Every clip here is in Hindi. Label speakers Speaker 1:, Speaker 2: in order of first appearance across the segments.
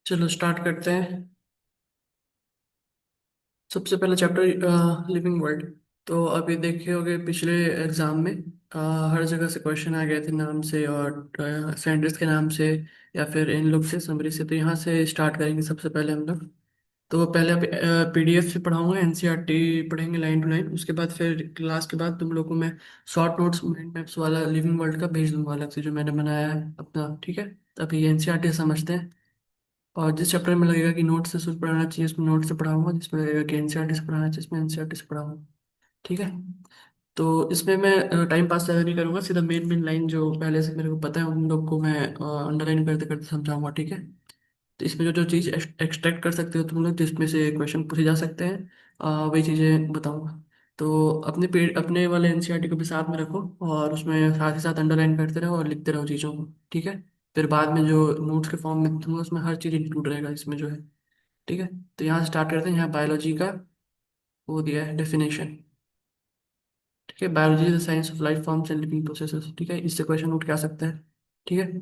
Speaker 1: चलो स्टार्ट करते हैं। सबसे पहला चैप्टर लिविंग वर्ल्ड। तो अभी देखे होगे पिछले एग्जाम में अ, हर जगह से क्वेश्चन आ गए थे नाम से और साइंटिस्ट के नाम से या फिर इन लोग से समरी से। तो यहाँ से स्टार्ट करेंगे सबसे पहले हम लोग। तो पहले पीडीएफ से पढ़ाऊंगा, एनसीईआरटी पढ़ेंगे लाइन टू लाइन। उसके बाद फिर क्लास के बाद तुम लोग को मैं शॉर्ट नोट्स माइंड मैप्स वाला लिविंग वर्ल्ड का भेज दूंगा अलग से, जो मैंने बनाया है अपना। ठीक है, तो अभी एनसीईआरटी समझते हैं। और जिस चैप्टर में लगेगा कि नोट से सिर्फ पढ़ाना चाहिए उसमें नोट से पढ़ाऊंगा, जिसमें लगेगा कि एनसीईआरटी से पढ़ाना चाहिए उसमें एनसीईआरटी से पढ़ाऊंगा। ठीक है। तो इसमें मैं टाइम पास ज़्यादा नहीं करूंगा, सीधा मेन मेन लाइन जो पहले से मेरे को पता है उन लोग को मैं अंडरलाइन करते करते समझाऊंगा। ठीक है। तो इसमें जो जो चीज़ एक्सट्रैक्ट कर सकते हो तुम लोग, जिसमें से क्वेश्चन पूछे जा सकते हैं, वही चीज़ें बताऊंगा। तो अपने पेड अपने वाले एनसीईआरटी को भी साथ में रखो और उसमें साथ ही साथ अंडरलाइन करते रहो और लिखते रहो चीज़ों को। ठीक है। फिर बाद में जो नोट्स के फॉर्म में दूंगा उसमें हर चीज़ इंक्लूड रहेगा इसमें जो है। ठीक है। तो यहाँ से स्टार्ट करते हैं। यहाँ बायोलॉजी का वो दिया है डेफिनेशन। ठीक है, biology is the science of life forms and living processes. ठीक है, इससे क्वेश्चन उठ के आ सकता है। ठीक है।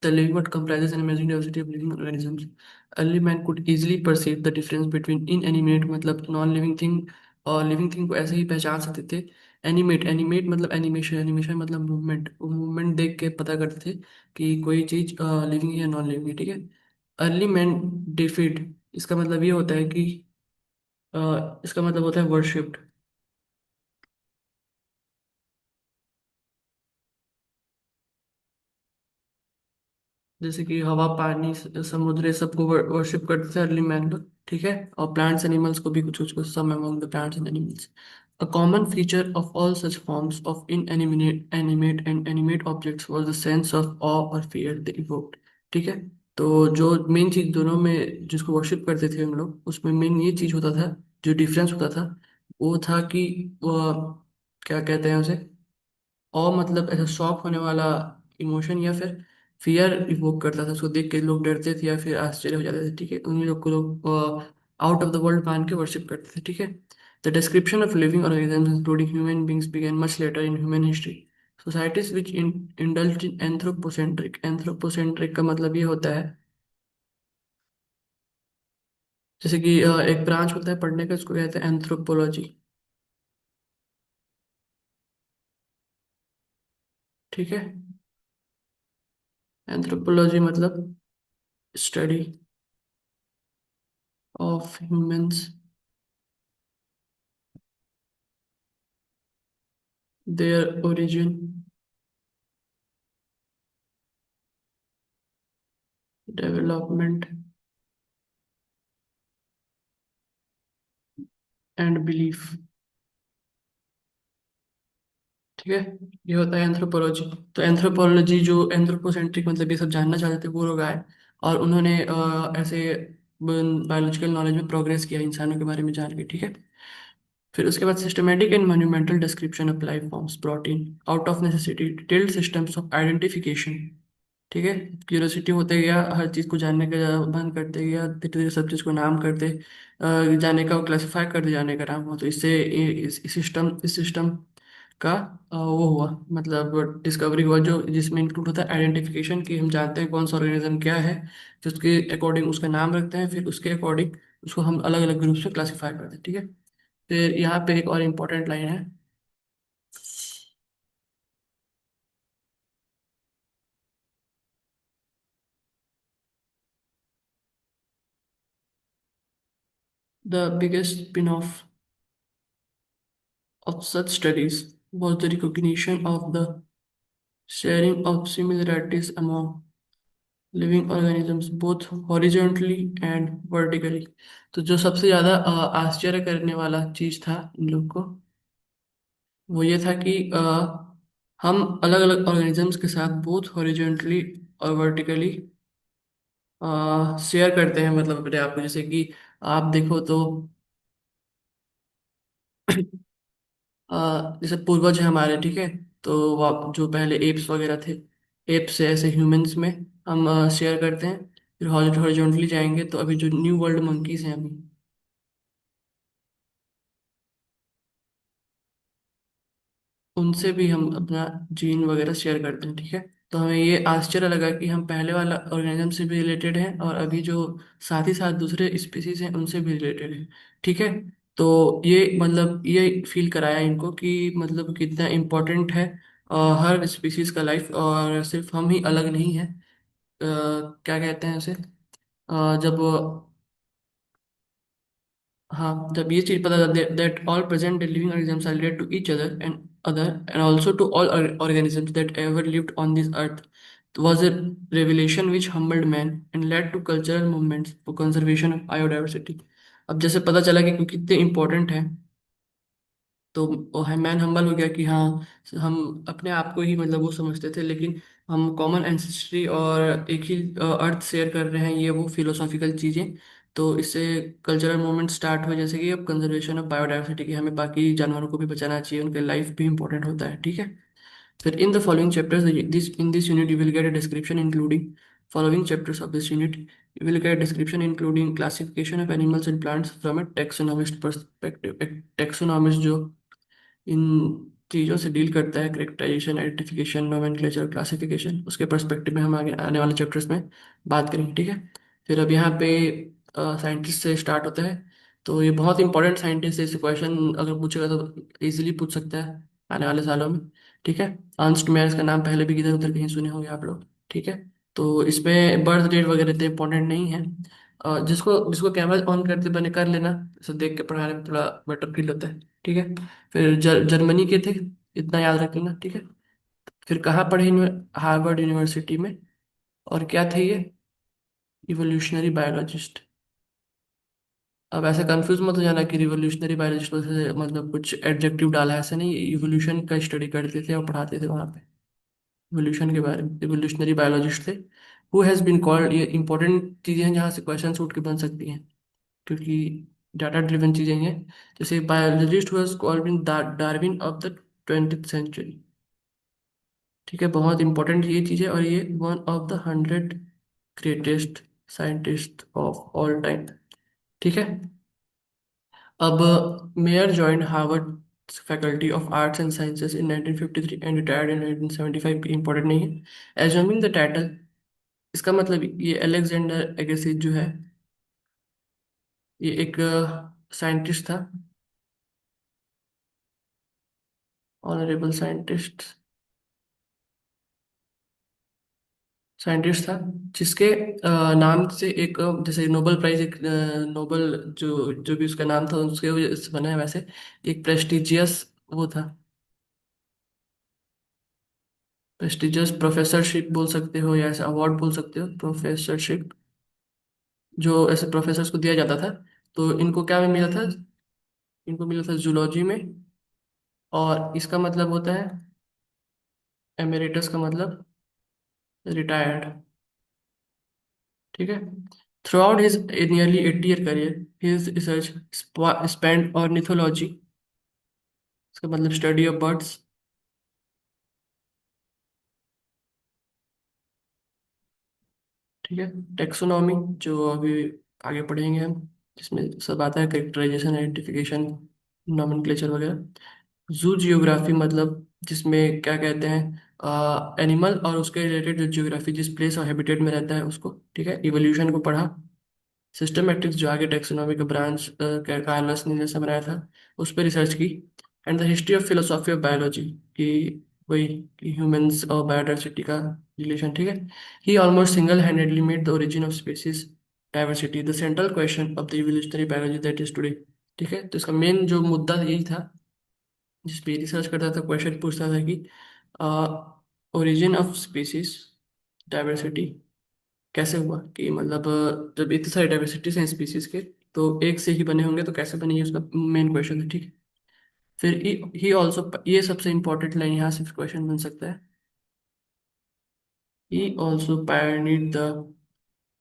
Speaker 1: The living world comprises an amazing diversity of living organisms. Early man could easily perceive the difference between inanimate मतलब नॉन लिविंग थिंग और लिविंग थिंग को ऐसे ही पहचान सकते थे। एनिमेट एनिमेट मतलब एनिमेशन, एनिमेशन मतलब मूवमेंट, वो मूवमेंट देख के पता करते थे कि कोई चीज लिविंग है या नॉन लिविंग है। ठीक है। अर्ली मैन डिफीड, इसका मतलब ये होता है कि इसका मतलब होता है वर्शिप्ड। जैसे कि हवा, पानी, समुद्र, ये सबको वर्शिप करते थे अर्ली मैन लोग। ठीक है। और प्लांट्स एनिमल्स को भी, कुछ कुछ कुछ some among the plants and animals. A common feature of all such forms of inanimate animate and animate objects was the sense of awe और फियर दे इवोक्ड। ठीक है। तो जो मेन चीज दोनों में जिसको वर्शिप करते थे हम लोग, उसमें मेन ये चीज होता था, जो डिफरेंस होता था वो था कि वो क्या कहते हैं उसे, और मतलब ऐसा शॉक होने वाला इमोशन या फिर फियर इवोक करता था। उसको देख के लोग डरते थे या फिर आश्चर्य हो जाते थे। ठीक है, उन्हीं लोग को लोग आउट ऑफ द वर्ल्ड मान के वर्शिप करते थे। ठीक है। The description of living organisms including human beings began much later in human history. Societies which indulge in anthropocentric, anthropocentric का मतलब ये होता है जैसे कि एक ब्रांच होता है पढ़ने का, उसको कहते हैं एंथ्रोपोलॉजी। ठीक है। एंथ्रोपोलॉजी मतलब study of humans, their origin, development and belief। ठीक है। ये होता है एंथ्रोपोलॉजी। तो एंथ्रोपोलॉजी जो एंथ्रोपोसेंट्रिक मतलब ये सब जानना चाहते थे वो लोग आए और उन्होंने ऐसे बायोलॉजिकल नॉलेज में प्रोग्रेस किया इंसानों के बारे में जान के। ठीक है। फिर उसके बाद systematic and monumental description of life forms brought in out of necessity detailed systems of identification. ठीक है। क्यूरियोसिटी होते गया, हर चीज़ को जानने का मन करते गया, धीरे धीरे सब चीज़ को नाम करते जाने का, क्लासिफाई करते जाने का नाम हुआ। तो इससे इस सिस्टम का वो हुआ, मतलब डिस्कवरी हुआ, जो जिसमें इंक्लूड होता है आइडेंटिफिकेशन, कि हम जानते हैं कौन सा ऑर्गेनिज्म क्या है, फिर उसके अकॉर्डिंग उसका नाम रखते हैं, फिर उसके अकॉर्डिंग उसको हम अलग अलग ग्रुप में क्लासीफाई करते हैं। ठीक है। फिर यहाँ पे एक और इम्पोर्टेंट लाइन है। The biggest spin off of such studies was the recognition of the sharing of similarities among living organisms both horizontally and vertically। तो जो सबसे ज़्यादा आश्चर्य करने वाला चीज़ था इन लोग को, वो ये था कि हम अलग अलग ऑर्गेनिजम्स के साथ बोथ हॉरिजॉन्टली और वर्टिकली शेयर करते हैं, मतलब अपने आप को। जैसे कि आप देखो तो जैसे पूर्वज है हमारे। ठीक है। तो वो जो पहले एप्स वगैरह थे, एप्स से ऐसे ह्यूमंस में हम शेयर करते हैं। फिर हॉरिजॉन्टली जाएंगे तो अभी जो न्यू वर्ल्ड मंकीज हैं अभी, उनसे भी हम अपना जीन वगैरह शेयर करते हैं। ठीक है। तो हमें ये आश्चर्य लगा कि हम पहले वाला ऑर्गेनिज्म से भी रिलेटेड हैं और अभी जो साथ ही साथ दूसरे स्पीसीज हैं उनसे भी रिलेटेड हैं। ठीक है। तो ये मतलब ये फील कराया इनको कि मतलब कितना इम्पोर्टेंट है हर स्पीसीज का लाइफ, और सिर्फ हम ही अलग नहीं हैं। क्या कहते हैं उसे, जब हाँ, जब ये चीज पता चलती है that all present living organisms are related to each other and also to all organisms that ever lived on this earth, was a revelation which humbled man and led to cultural movements for conservation of biodiversity। अब जैसे पता चला कि कितने इम्पोर्टेंट है, तो वो है मैन हम्बल हो गया कि हाँ, हम अपने आप को ही मतलब वो समझते थे, लेकिन हम कॉमन एंसेस्ट्री और एक ही अर्थ शेयर कर रहे हैं, ये वो फिलोसॉफिकल चीज़ें। तो इससे कल्चरल मूवमेंट स्टार्ट हुए, जैसे कि अब कंजर्वेशन ऑफ बायोडाइवर्सिटी की, हमें बाकी जानवरों को भी बचाना चाहिए, उनके लाइफ भी इंपॉर्टेंट होता है। ठीक है। फिर in the following chapters, this in this unit you will get a description including following chapters of this unit. You will get description including classification of animals and plants from a taxonomist perspective। एक taxonomist जो इन चीज़ों से डील करता है, करेक्टराइजेशन, आइडेंटिफिकेशन, नोमेनक्लेचर, क्लासिफिकेशन, उसके पर्सपेक्टिव में हम आगे आने वाले चैप्टर्स में बात करेंगे। ठीक है। फिर अब यहाँ पे साइंटिस्ट से स्टार्ट होता है। तो ये बहुत इंपॉर्टेंट साइंटिस्ट है, इसे क्वेश्चन अगर पूछेगा तो इजीली पूछ सकता है आने वाले सालों में। ठीक है। अर्नस्ट मेयर का नाम पहले भी इधर उधर कहीं सुने होंगे आप लोग। ठीक है। तो इसमें बर्थ डेट वगैरह तो इंपॉर्टेंट नहीं है। जिसको जिसको कैमरा ऑन करते बने कर लेना, इसे देख के पढ़ाने में थोड़ा बेटर फील होता है। ठीक है। फिर जर्मनी के थे, इतना याद रख लेना। ठीक है। फिर कहाँ पढ़े हार्वर्ड यूनिवर्सिटी में। और क्या थे ये, इवोल्यूशनरी बायोलॉजिस्ट। अब ऐसे कंफ्यूज मत हो जाना कि रिवोल्यूशनरी बायोलॉजिस्ट मतलब कुछ एडजेक्टिव डाला है, ऐसा नहीं, इवोल्यूशन का स्टडी करते थे और पढ़ाते थे वहाँ पे, इवोल्यूशन के बारे में, इवोल्यूशनरी बायोलॉजिस्ट थे। हु हैज़ बीन कॉल्ड, ये इंपॉर्टेंट चीज़ें हैं जहाँ से क्वेश्चन उठ के बन सकती हैं, क्योंकि डाटा ड्रिवन चीज़ें हैं। जैसे biologist who has called been Darwin of the 20th century. ठीक है, बहुत इंपॉर्टेंट ये चीज़ है, और ये one of the 100 greatest scientist of all time. ठीक है। अब Mayr joined Harvard faculty of arts and sciences in 1953 and retired in 1975, भी इंपॉर्टेंट नहीं है। एज्यूमिंग द टाइटल, इसका मतलब ये अलेक्जेंडर एगेसिस जो है, ये एक साइंटिस्ट था, ऑनरेबल साइंटिस्ट, साइंटिस्ट था, जिसके नाम से एक जैसे नोबेल प्राइज, एक नोबेल जो जो भी उसका नाम था उसके वजह से बना है, वैसे एक प्रेस्टिजियस वो था, प्रेस्टिजियस प्रोफेसरशिप बोल सकते हो या ऐसा अवार्ड बोल सकते हो, प्रोफेसरशिप, जो ऐसे प्रोफेसर्स को दिया जाता था। तो इनको क्या में मिला था, इनको मिला था जूलॉजी में। और इसका मतलब होता है, एमेरिटस का मतलब रिटायर्ड। ठीक है। Through out his nearly 80 year career, his research spend ornithology, इसका मतलब स्टडी ऑफ बर्ड्स। ठीक है। टेक्सोनॉमी, जो अभी आगे पढ़ेंगे हम, जिसमें सब आता है, कैरेक्टराइजेशन, आइडेंटिफिकेशन, नोमेनक्लेचर वगैरह। जू जियोग्राफी, मतलब जिसमें क्या कहते हैं, एनिमल और उसके रिलेटेड जो जियोग्राफी, जिस प्लेस और हैबिटेट में रहता है उसको। ठीक है। इवोल्यूशन को पढ़ा। सिस्टमैटिक्स, जो आगे टेक्सोनॉमी का ब्रांच कार्लस ने जैसे बनाया था, उस पर रिसर्च की। And the history of philosophy of biology, कि वही कि ह्यूमंस और बायोडाइवर्सिटी का रिलेशन। ठीक है। He almost single handedly made the origin of species diversity the central question of the evolutionary biology that is today. ठीक है। तो इसका मेन जो मुद्दा यही था, जिस पे रिसर्च करता था, क्वेश्चन पूछता था कि ओरिजिन ऑफ स्पीसीज डाइवर्सिटी कैसे हुआ, कि मतलब जब इतनी सारी डाइवर्सिटीज हैं स्पीसीज के, तो एक से ही बने होंगे तो कैसे बने, ये उसका मेन क्वेश्चन है। ठीक है। फिर ही ऑल्सो, ये सबसे इंपॉर्टेंट लाइन यहाँ से क्वेश्चन बन सकता है, he also pioneered the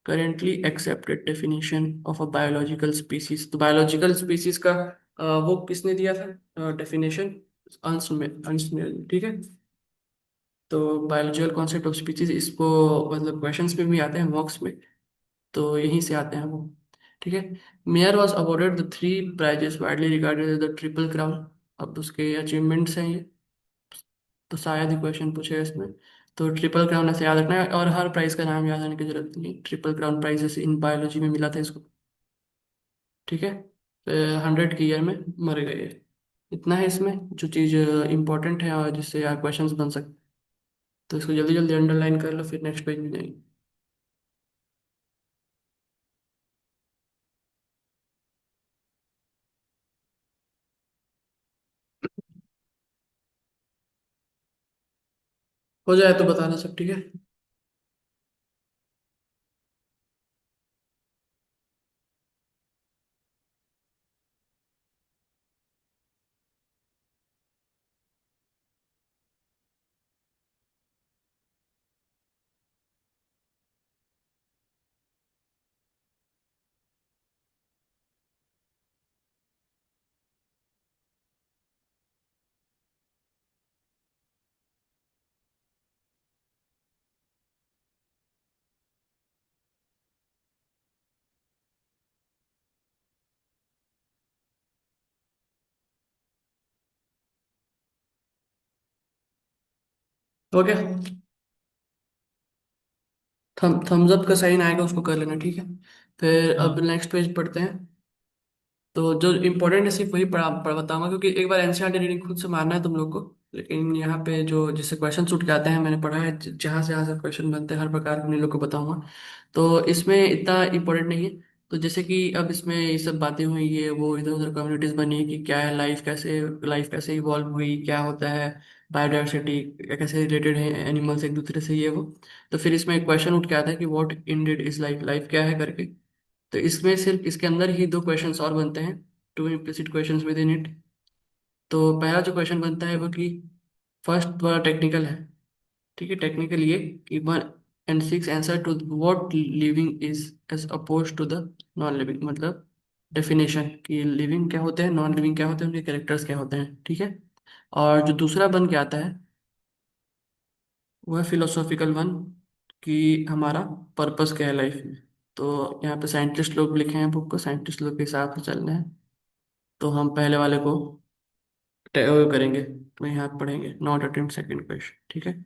Speaker 1: currently accepted definition of a biological species. तो बायोलॉजिकल स्पीसीज का वो किसने दिया था डेफिनेशन, अंश में। ठीक है। तो बायोलॉजिकल कॉन्सेप्ट ऑफ स्पीसीज, इसको मतलब क्वेश्चंस में भी आते हैं मॉक्स में, तो यहीं से आते हैं वो। ठीक है। Mayr was awarded the 3 prizes widely regarded as the triple crown. अब उसके अचीवमेंट्स हैं ये, तो शायद ही क्वेश्चन पूछेगा इसमें। तो ट्रिपल क्राउन ऐसे याद रखना है, और हर प्राइज का नाम याद रखने की जरूरत नहीं है। ट्रिपल क्राउन प्राइज जैसे इन बायोलॉजी में मिला था इसको। ठीक है। 100 की ईयर में मर गए। इतना है इसमें जो चीज़ इंपॉर्टेंट है और जिससे यार क्वेश्चंस बन सकते। तो इसको जल्दी जल्दी अंडरलाइन कर लो, फिर नेक्स्ट पेज में जाएंगे। हो जाए तो बताना सब, ठीक है। हो गया। थम्स अप का साइन आएगा उसको कर लेना, ठीक है। फिर अब
Speaker 2: हाँ।
Speaker 1: नेक्स्ट पेज पढ़ते हैं। तो जो इम्पोर्टेंट है सिर्फ वही पढ़ बताऊंगा, क्योंकि एक बार एनसीईआरटी रीडिंग खुद से मारना है तुम लोग को। लेकिन यहाँ पे जो जिससे क्वेश्चन उठ के आते हैं, मैंने पढ़ा है जहाँ से क्वेश्चन बनते हैं हर प्रकार के, उन लोग को बताऊंगा। तो इसमें इतना इम्पोर्टेंट नहीं है। तो जैसे कि अब इसमें ये सब बातें हुई, ये वो इधर उधर कम्युनिटीज बनी कि क्या है लाइफ कैसे इवॉल्व हुई, क्या होता है बायोडाइवर्सिटी, कैसे रिलेटेड है एनिमल्स एक दूसरे से, ये वो। तो फिर इसमें एक क्वेश्चन उठ के आता है कि what ended is life, life क्या है करके। तो इसमें सिर्फ इसके अंदर ही दो क्वेश्चंस और बनते हैं, two implicit questions within it. तो पहला जो क्वेश्चन बनता है वो कि फर्स्ट वाला टेक्निकल है। ठीक है, टेक्निकल ये कि 1 and 6 answer to what living is as oppose to the non living, मतलब डेफिनेशन कि लिविंग क्या होते हैं, नॉन लिविंग क्या होते हैं, उनके कैरेक्टर्स क्या होते हैं। ठीक है। और जो दूसरा बन के आता है वो है फिलोसॉफिकल वन, कि हमारा पर्पस क्या है लाइफ में। तो यहाँ पे साइंटिस्ट लोग लिखे हैं बुक को, साइंटिस्ट लोग के हिसाब से चलना है। तो हम पहले वाले को वो करेंगे, तो यहाँ पढ़ेंगे नॉट अटेम्प्ट सेकंड क्वेश्चन, ठीक है।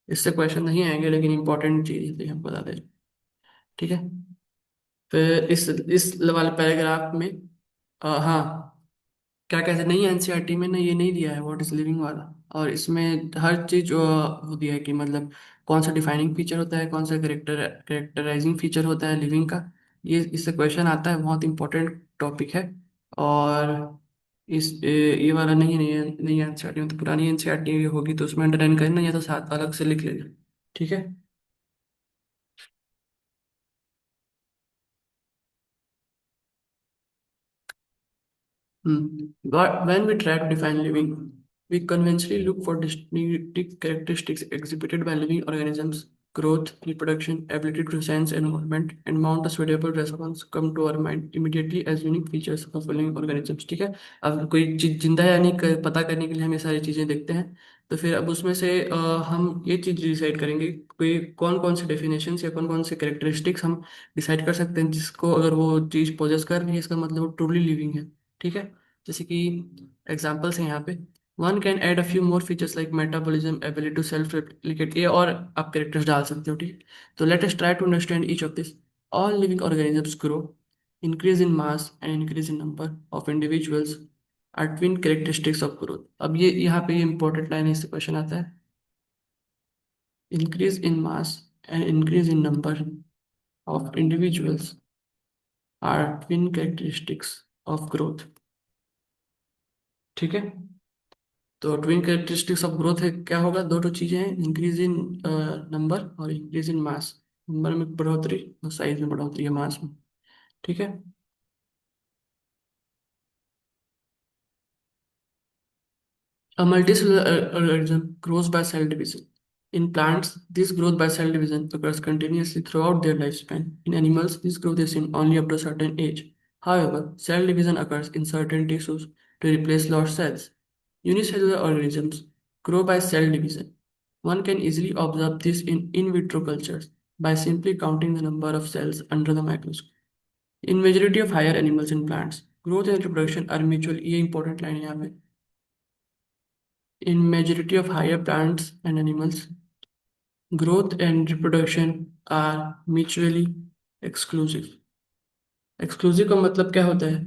Speaker 1: इससे क्वेश्चन नहीं आएंगे, लेकिन इंपॉर्टेंट चीज है हम बता दें। ठीक है। फिर इस वाले पैराग्राफ में हाँ, क्या कहते नहीं, एनसीईआरटी में ना ये नहीं दिया है व्हाट इज लिविंग वाला। और इसमें हर चीज वो दिया है कि मतलब कौन सा डिफाइनिंग फीचर होता है, कौन सा करेक्टराइजिंग फीचर होता है लिविंग का। ये इससे क्वेश्चन आता है, बहुत इंपॉर्टेंट टॉपिक है। और ये वाला नहीं है, नहीं एनसीईआरटी में, तो पुरानी एनसीईआरटी होगी तो उसमें अंडरलाइन करना, या तो साथ अलग से लिख लेना। ठीक है। When we try to define living, we conventionally look for distinctive characteristics exhibited by living organisms. Growth, reproduction, ability to sense environment, and mount a suitable response come to our mind immediately as unique features of living organisms. ठीक है। अब कोई चीज जिंदा है या नहीं पता करने के लिए हम ये सारी चीजें देखते हैं। तो फिर अब उसमें से हम ये चीज डिसाइड करेंगे कोई कौन कौन से डेफिनेशन या कौन कौन से कैरेक्टरिस्टिक्स हम डिसाइड कर सकते हैं, जिसको अगर वो चीज पोजेस कर रही है इसका मतलब वो ट्रूली लिविंग है। ठीक है। जैसे कि एग्जाम्पल्स हैं यहाँ पे। One can add a few more features like metabolism, ability to self replicate, ये और आप कैरेक्टर्स डाल सकते हो। ठीक है। तो let us try to understand each of this. All living organisms grow, increase in mass and increase in number of individuals are twin characteristics of growth. अब ये यहाँ पे ये इंपॉर्टेंट लाइन है, इससे क्वेश्चन आता है। Increase in mass and increase in number of individuals are twin characteristics of growth. ठीक है। तो ट्विन कैरेक्टरिस्टिक्स ऑफ ग्रोथ है क्या होगा, दो तो चीजें हैं, इंक्रीज इन नंबर और इंक्रीज इन मास। नंबर में बढ़ोतरी और साइज में बढ़ोतरी है मास में। ठीक है। A multicellular organism grows by cell division. In plants, this growth by cell division occurs continuously throughout their lifespan. In animals, this growth is seen only up to a certain age. However, cell division occurs in certain tissues to replace lost cells. Unicellular organisms grow by cell division. One can easily observe this in vitro cultures by simply counting the number of cells under the microscope. In majority of higher animals and plants, growth and reproduction are mutual. ये important line है यहाँ पे। In majority of higher plants and animals, growth and reproduction are mutually exclusive. Exclusive का मतलब क्या होता है?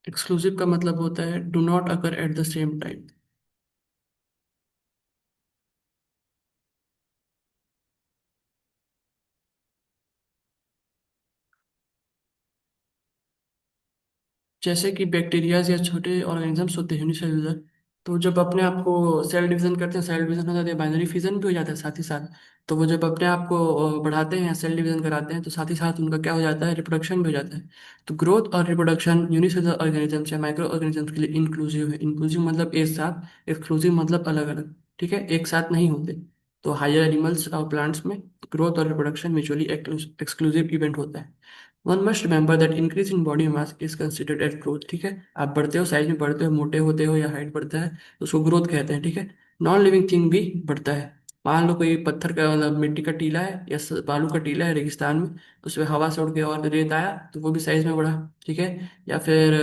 Speaker 1: एक्सक्लूसिव का मतलब होता है do not occur at the same time. जैसे कि बैक्टीरियाज या छोटे ऑर्गेनिजम्स होते हैं यूनिसेलुलर, तो जब अपने आप को सेल डिवीजन करते हैं, सेल डिवीजन हो जाता है, बाइनरी फिजन भी हो जाता है साथ ही साथ। तो वो जब अपने आप को बढ़ाते हैं, सेल डिवीजन कराते हैं, तो साथ ही साथ उनका क्या हो जाता है, रिप्रोडक्शन भी हो जाता है। तो ग्रोथ और रिप्रोडक्शन यूनिसेलुलर ऑर्गेनिजम्स या माइक्रो ऑर्गेनिजम्स के लिए इंक्लूसिव है। इंक्लूसिव मतलब एक साथ, एक्सक्लूसिव मतलब अलग अलग। ठीक है, एक साथ नहीं होते। तो हायर एनिमल्स और प्लांट्स में ग्रोथ और रिप्रोडक्शन म्यूचुअली एक्सक्लूसिव इवेंट होता है। One must remember that increase in body mass is considered as growth. ठीक है, आप बढ़ते हो, साइज में बढ़ते हो, मोटे होते हो या हाइट बढ़ता है, तो उसको ग्रोथ कहते हैं। ठीक है, नॉन लिविंग थिंग भी बढ़ता है। मान लो कोई पत्थर का मतलब मिट्टी का टीला है या बालू का टीला है रेगिस्तान में, उसमें हवा से उड़ के और रेत आया तो वो भी साइज में बढ़ा। ठीक है, या फिर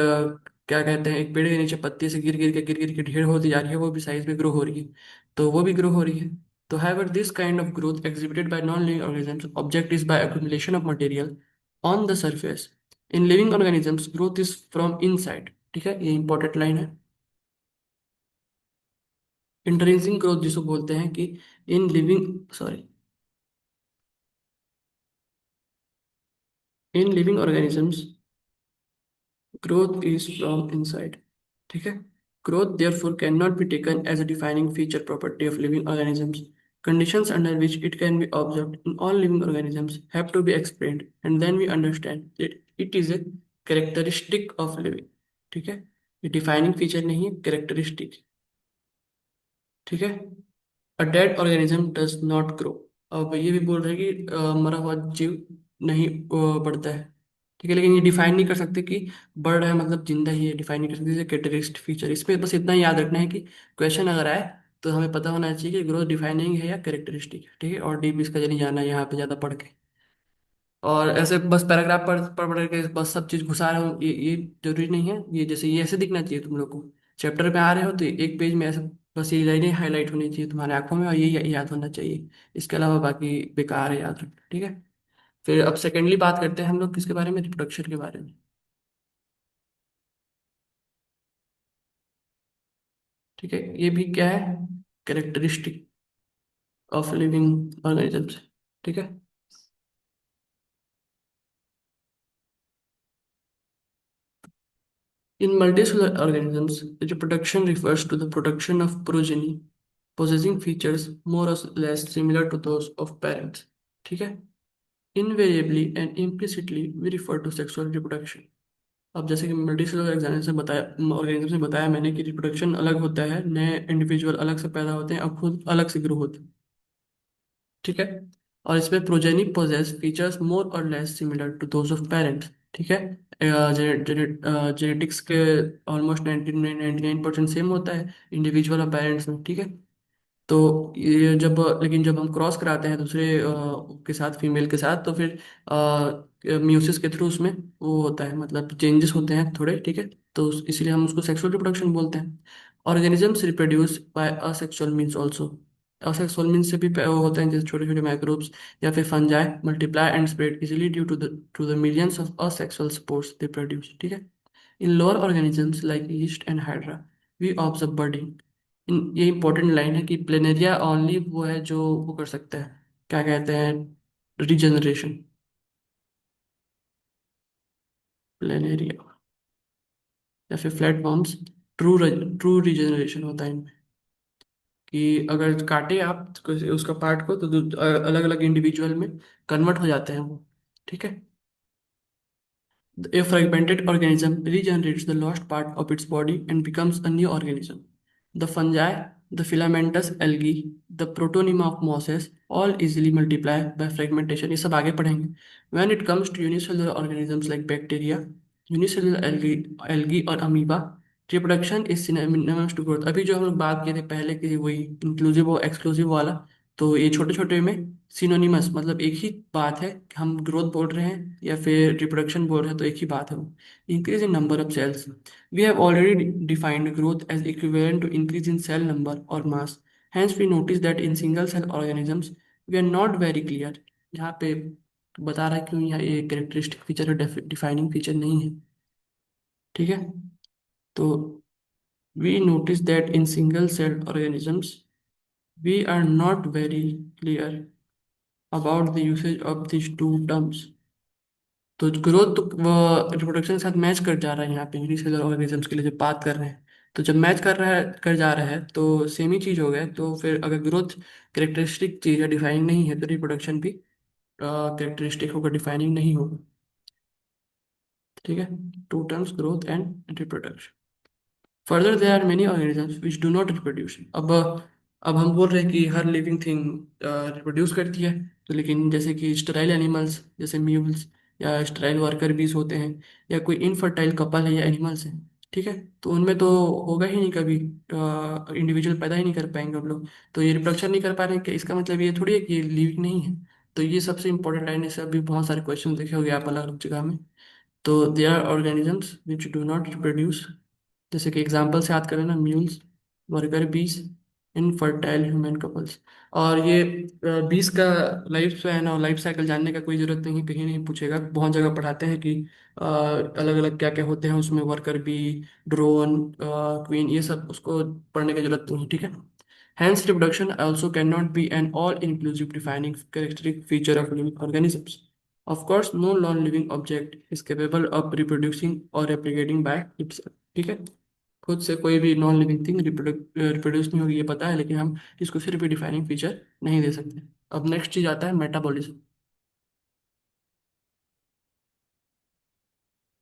Speaker 1: क्या कहते हैं, एक पेड़ के नीचे पत्ती से गिर गिर के ढेर होती जा रही है, वो भी साइज में ग्रो हो रही है, तो वो भी ग्रो हो रही है। तो however this kind of growth exhibited by non-living organisms object is by accumulation of material on the surface. In living organisms growth is from inside। ठीक है, ये इंपॉर्टेंट लाइन है। इंट्रिंसिक ग्रोथ जिसको बोलते हैं कि in living sorry in living organisms growth is from inside। ठीक है, growth therefore cannot be taken as a defining feature property of living organisms। Conditions under which it can be observed in all living organisms have to be explained and then we understand that it is a characteristic of living। ठीक है, ये डिफाइनिंग फीचर नहीं है, कैरेक्टरिस्टिक। ठीक है, a dead organism does not grow. अब ये भी बोल रहे हैं कि मरा हुआ जीव नहीं बढ़ता है। ठीक है, लेकिन ये डिफाइन नहीं कर सकते कि बढ़ रहा है मतलब जिंदा ही है, डिफाइन नहीं कर सकते जैसे कैटेगरिस्ट फीचर। इसमें बस इतना ही याद रखना है कि क्वेश्चन अगर आए तो हमें पता होना चाहिए कि ग्रोथ डिफाइनिंग है या कैरेक्टरिस्टिक है। ठीक है, और डीप इसका नहीं जाना है यहाँ पे ज़्यादा पढ़ के। और ऐसे बस पैराग्राफ पढ़ के बस सब चीज़ घुसा रहे हो, ये जरूरी नहीं है। ये जैसे ये ऐसे दिखना चाहिए तुम लोग को, चैप्टर पे आ रहे हो तो एक पेज में ऐसे बस ये लाइनें हाईलाइट होनी चाहिए तुम्हारे आंखों में, और ये याद होना चाहिए। इसके अलावा बाकी बेकार है याद रखना। ठीक है, फिर अब सेकेंडली बात करते हैं हम लोग किसके बारे में, रिप्रोडक्शन के बारे में। ठीक है, ये भी क्या है, कैरेक्टरिस्टिक ऑफ लिविंग ऑर्गेनिजम्स। ठीक है, in multicellular organisms, reproduction refers to the production of progeny possessing features more or less similar to those of parents। ठीक है, invariably and implicitly we refer to sexual reproduction। अब जैसे कि मल्टीसेलुलर एग्जामिनेशन से बताया, ऑर्गेनिज्म से बताया मैंने कि रिप्रोडक्शन अलग होता है, नए इंडिविजुअल अलग से पैदा होते हैं और खुद अलग से ग्रो होते हैं। ठीक है, और इसमें प्रोजेनी पोजेस फीचर्स मोर और less similar to those of parents. ठीक है, जेनेटिक्स के ऑलमोस्ट 99% सेम होता है इंडिविजुअल और पेरेंट्स में। ठीक है, तो ये जब लेकिन जब हम क्रॉस कराते हैं दूसरे के साथ, फीमेल के साथ, तो फिर म्यूसिस के थ्रू उसमें वो होता है, मतलब चेंजेस होते हैं थोड़े। ठीक है, तो इसीलिए हम उसको सेक्सुअल रिप्रोडक्शन बोलते हैं। Organisms reproduce by asexual means also. Asexual means से भी वो होते हैं, जैसे छोटे छोटे माइक्रोब्स या फिर fungi multiply and spread easily due to the millions of asexual spores they produce. ठीक है, in lower organisms like yeast and hydra we observe budding. ये इंपॉर्टेंट लाइन है कि प्लेनेरिया ओनली वो है जो वो कर सकता है, क्या कहते हैं, रिजनरेशन। प्लेनेरिया या फिर flat forms, true true regeneration होता है इनमें, कि अगर काटे आप उसका पार्ट को तो अलग अलग इंडिविजुअल में कन्वर्ट हो जाते हैं वो। ठीक है, a fragmented organism regenerates the lost part of its body and becomes a new organism. The fungi, the filamentous algae, the protonema of mosses all easily multiply by fragmentation। ये सब आगे पढ़ेंगे। When it comes to unicellular organisms like bacteria, unicellular algae और amoeba, reproduction is synonymous to growth। अभी जो हम लोग बात किए थे पहले की, वही इंक्लूसिव और एक्सक्लूसिव वाला, तो ये छोटे छोटे में सिनोनिमस, मतलब एक ही बात है कि हम ग्रोथ बोल रहे हैं या फिर रिप्रोडक्शन बोल रहे हैं, तो एक ही बात है वो। Increase in number of cells, we have already defined growth as equivalent to increase in cell number और mass. Hence we notice that in single cell organisms we are not very clear. यहाँ पे बता रहा है क्यों यहाँ ये कैरेक्टरिस्टिक फीचर है, डिफाइनिंग फीचर नहीं है। ठीक है। तो we notice that in single celled organisms, we are not very clear about the usage of these two terms. तो ग्रोथ तो रिप्रोडक्शन के साथ मैच कर जा रहा है यहाँ पे यूनिसेलुलर ऑर्गेनिजम्स के लिए जब बात कर रहे हैं। तो जब मैच कर रहा है, कर जा रहा है, तो सेम ही चीज़ हो गया। तो फिर अगर ग्रोथ कैरेक्टरिस्टिक चीज़ है, डिफाइनिंग नहीं है, तो रिप्रोडक्शन भी कैरेक्टरिस्टिक होगा, डिफाइनिंग नहीं होगा। ठीक है। Two terms, growth and reproduction. Further there are many organisms which do not reproduce. अब हम बोल रहे हैं कि हर लिविंग थिंग रिप्रोड्यूस करती है। तो लेकिन जैसे कि स्टेराइल एनिमल्स, जैसे म्यूल्स या स्टेराइल वर्कर बीस होते हैं, या कोई इनफर्टाइल कपल है या एनिमल्स हैं, ठीक है, तो उनमें तो होगा ही नहीं कभी, इंडिविजुअल पैदा ही नहीं कर पाएंगे हम लोग। तो ये रिप्रोडक्शन नहीं कर पा रहे हैं, कि इसका मतलब ये थोड़ी है कि ये लिविंग नहीं है। तो ये सबसे इंपॉर्टेंट लाइन है। इससे अभी बहुत सारे क्वेश्चन देखे होंगे आप अलग अलग जगह में। तो they are organisms which do not reproduce, जैसे कि एग्जाम्पल से याद करें ना, mules, worker bees, infertile human couples. और ये बीस का लाइफ स्पैन और लाइफ साइकिल जानने का कोई जरूरत नहीं, कहीं नहीं पूछेगा। बहुत जगह पढ़ाते हैं कि अलग अलग क्या क्या होते हैं उसमें, वर्कर बी, ड्रोन, क्वीन, ये सब उसको पढ़ने की जरूरत नहीं है। ठीक है। Hence, reproduction also cannot be an all-inclusive defining characteristic feature of living organisms. Of course, no non-living object is capable of reproducing or replicating by itself. ठीक है। खुद से कोई भी नॉन लिविंग थिंग रिप्रोड्यूस नहीं होगी, ये पता है, लेकिन हम इसको फिर भी डिफाइनिंग फीचर नहीं दे सकते। अब नेक्स्ट चीज आता है metabolism.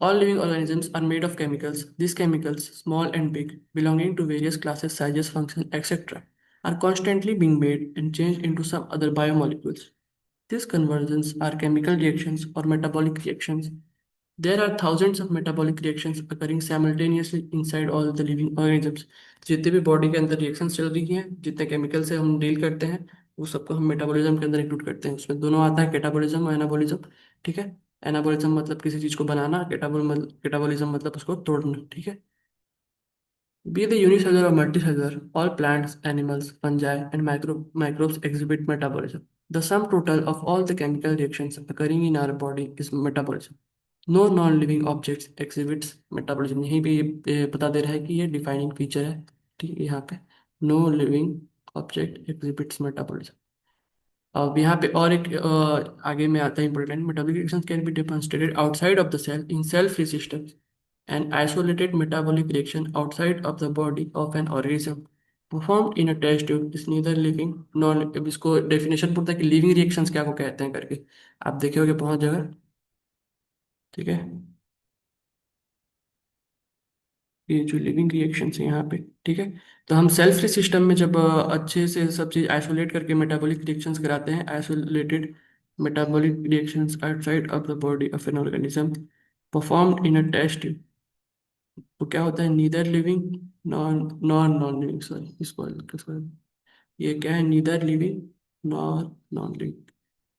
Speaker 1: All living organisms are made of chemicals. These chemicals, small and big, belonging to various classes, sizes, functions, etc., are constantly being made and changed into some other biomolecules. These conversions are chemical reactions or metabolic reactions. There are thousands of metabolic reactions occurring simultaneously inside all the living organisms. जितने भी बॉडी के अंदर रिएक्शंस चल रही हैं, जितने केमिकल से हम डील करते हैं, वो सबको हम मेटाबॉलिज्म के अंदर इंक्लूड करते हैं। उसमें दोनों आता है, कैटाबॉलिज्म और एनाबॉलिज्म। ठीक है। एनाबॉलिज्म मतलब किसी चीज को बनाना, कैटाबॉलिज्म मतलब उसको तोड़ना। ठीक है। Be they unicellular or multicellular, all plants, animals, fungi, and microbes exhibit metabolism. The sum total of all the chemical reactions occurring in our body is metabolism. No non-living objects exhibits metabolism. यहीं पे ये बता दे रहा है कि ये डिफाइनिंग फीचर है। ठीक है, यहाँ पे no living object exhibits metabolism. अब यहाँ पे और एक आगे में आता है important, metabolic reactions can be demonstrated outside of the cell in cell free systems. An isolated metabolic reaction outside of the body of an organism performed in a test tube is neither living nor, अब इसको डेफिनेशन पूछता है कि लिविंग रिएक्शंस क्या को कहते हैं करके, आप देखे होगे बहुत जगह। ठीक है। ये जो लिविंग रिएक्शंस है यहाँ पे, ठीक है। तो हम सेल फ्री सिस्टम में जब अच्छे से सब चीज आइसोलेट करके मेटाबॉलिक रिएक्शंस कराते हैं, isolated metabolic reactions outside of the body of an organism performed in a test, तो क्या होता है, neither living non non non living, sorry इसको इसको ये क्या है, neither living nor non living.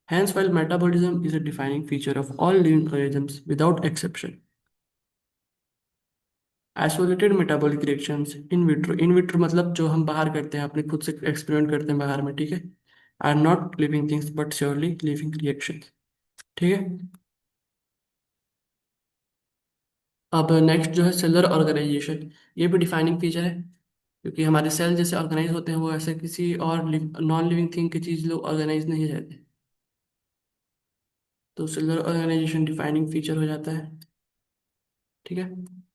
Speaker 1: Hence, while metabolism is a defining feature of all living organisms without exception, isolated metabolic reactions in vitro मतलब जो हम बाहर करते हैं, अपने खुद से एक्सपेरिमेंट करते हैं बाहर में, ठीक है, are not living things but surely living reactions। ठीक है। अब नेक्स्ट जो है सेलुलर ऑर्गेनाइजेशन, ये भी डिफाइनिंग फीचर है, क्योंकि हमारे सेल जैसे ऑर्गेनाइज होते हैं, वो ऐसे किसी और नॉन लिविंग थिंग की चीज लोग ऑर्गेनाइज नहीं रहते। तो सेलुलर ऑर्गेनाइजेशन डिफाइनिंग फीचर हो जाता है। ठीक है।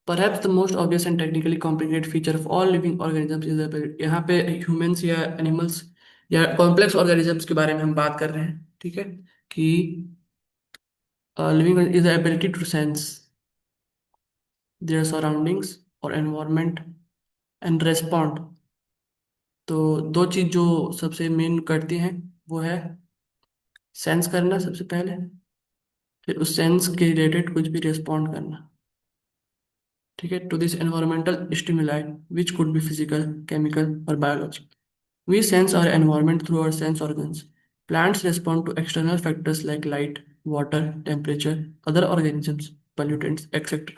Speaker 1: Perhaps the most obvious and technically complicated feature of all living organisms is the, यहाँ पे ह्यूमंस या एनिमल्स या कॉम्प्लेक्स ऑर्गेनिजम्स के बारे में हम बात कर रहे हैं। ठीक है। कि living is the ability to sense their surroundings और एनवायरनमेंट एंड रेस्पॉन्ड। तो दो चीज जो सबसे मेन करती हैं, वो है सेंस करना सबसे पहले, फिर उस सेंस के रिलेटेड कुछ भी रिस्पॉन्ड करना। ठीक है। To this environmental stimuli which could be physical, chemical और biological. We sense our environment through our sense organs. Plants respond to external factors like light, water, temperature, other organisms, pollutants, etc.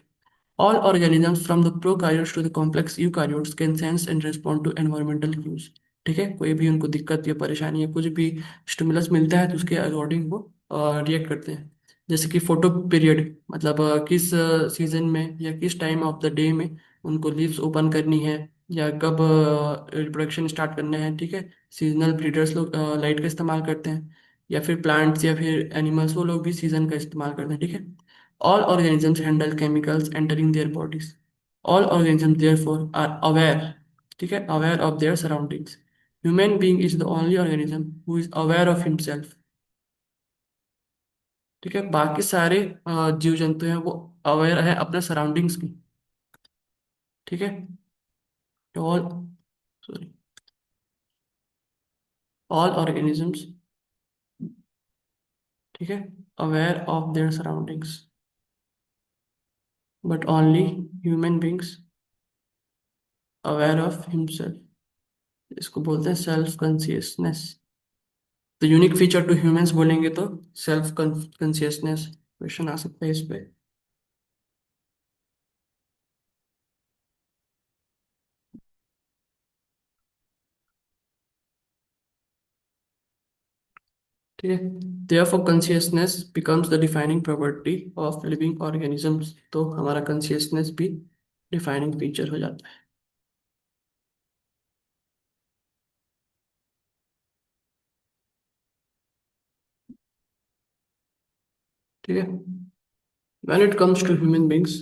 Speaker 1: All organisms from the prokaryotes to the complex eukaryotes can sense and respond to environmental cues. ठीक है, कोई भी उनको दिक्कत या परेशानी या कुछ भी स्टिमुलस मिलता है तो उसके अकॉर्डिंग वो रिएक्ट करते हैं। जैसे कि फोटो पीरियड, मतलब किस सीजन में या किस टाइम ऑफ द डे में उनको लीव्स ओपन करनी है या कब रिप्रोडक्शन स्टार्ट करना है। ठीक है, सीजनल ब्रीडर्स लोग लाइट का इस्तेमाल करते हैं, या फिर प्लांट्स या फिर एनिमल्स वो लोग भी सीजन का इस्तेमाल करते हैं। ठीक है, all organisms handle chemicals entering their bodies. All organisms therefore are aware, ठीक है, aware of their surroundings. Human being is the only organism who is aware of himself. ठीक है, बाकी सारे जीव जंतु हैं वो अवेयर हैं अपने सराउंडिंग्स की। ठीक है, ऑल सॉरी ऑल ऑर्गेनिजम्स, ठीक है, aware of their surroundings, but only human beings aware of himself. इसको बोलते हैं सेल्फ कॉन्शियसनेस। तो यूनिक फीचर टू ह्यूमंस बोलेंगे तो सेल्फ कॉन्शियसनेस क्वेश्चन आ सकता है इस पे। ठीक है, therefore consciousness becomes the defining property of living organisms। तो हमारा consciousness भी डिफाइनिंग फीचर हो जाता है। ठीक है, when it comes to human beings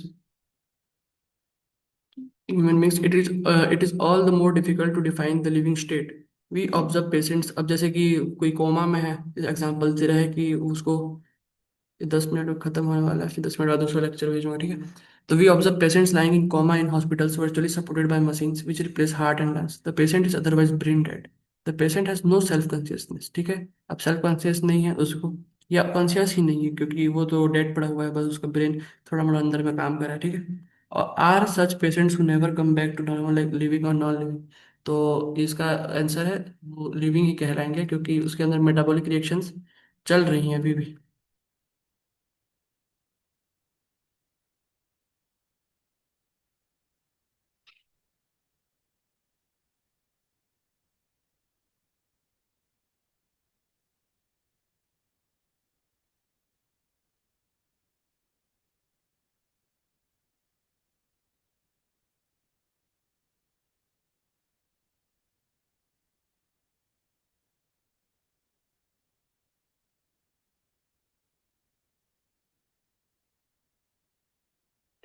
Speaker 1: it is all the more difficult to define the living state। we observe patients, अब जैसे कि कोई कोमा में है, एग्जांपल दे रहा है कि उसको 10 मिनट में खत्म होने वाला है, फिर 10 मिनट बाद दूसरा लेक्चर भेजूंगा। ठीक है, तो we observe patients lying in coma in hospitals virtually supported by machines which replace heart and lungs. The patient is otherwise brain dead. The patient has no self consciousness. ठीक है, अब सेल्फ कॉन्शियस नहीं है उसको, या कॉन्शियस ही नहीं है क्योंकि वो तो डेड पड़ा हुआ है, बस उसका ब्रेन थोड़ा मोड़ा अंदर में काम कर रहा है। ठीक है, और are such patients who never come back to normal like living or non living. तो इसका आंसर है वो लिविंग ही कहलाएंगे क्योंकि उसके अंदर मेटाबॉलिक रिएक्शंस चल रही हैं अभी भी।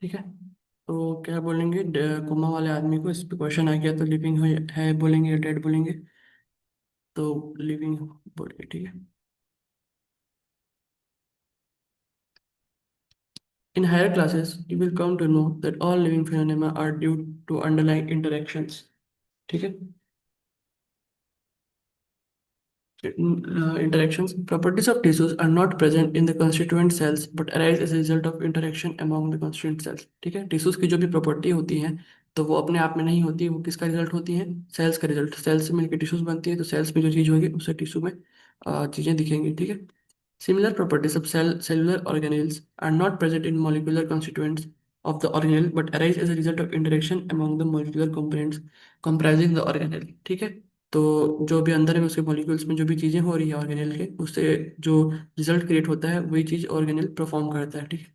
Speaker 1: ठीक है, तो क्या बोलेंगे, कोमा वाले आदमी को इस पे क्वेश्चन आ गया तो लिविंग है बोलेंगे या डेड बोलेंगे? तो लिविंग बोलेंगे। ठीक है, in higher classes you will come to know that all living phenomena are due to underlying interactions. ठीक है, interactions. Properties of tissues are not present in the constituent cells but arise as a result of interaction among the constituent cells। ठीक है, टिश्यूज की जो भी प्रॉपर्टी होती हैं तो वो अपने आप में नहीं होती, वो किसका रिजल्ट होती है? सेल्स का रिजल्ट। सेल्स से मिलकर टिश्यूज बनती है, तो सेल्स में जो चीज़ होगी उससे टिश्यू में चीज़ें दिखेंगी। ठीक है, similar properties of cellular organelles are not present in molecular constituents of the organelle but arise as a result of interaction among the molecular components comprising the organelle। ठीक है, तो जो भी अंदर में उसके मॉलिक्यूल्स में जो भी चीज़ें हो रही है ऑर्गेनेल के, उससे जो रिजल्ट क्रिएट होता है वही चीज़ ऑर्गेनेल परफॉर्म करता है। ठीक है,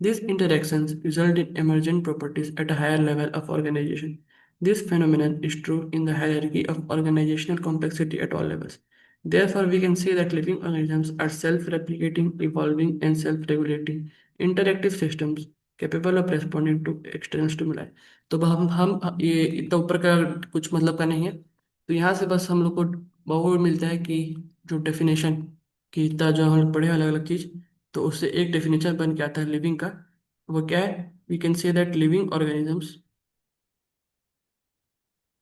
Speaker 1: these interactions result in emergent properties at a higher level of organization। This phenomenon is true in the hierarchy of organizational complexity at all levels। Therefore, we can say that living organisms are self-replicating, evolving, and self-regulating interactive systems capable of responding to external stimuli। तो अब हम ये इतना ऊपर का कुछ मतलब का नहीं है, तो यहाँ से बस हम लोग को वो मिलता है कि जो डेफिनेशन, कि इतना जो हम लोग पढ़े अलग अलग चीज, तो उससे एक डेफिनेशन बन के आता है लिविंग का। वो क्या है? We can say that living organisms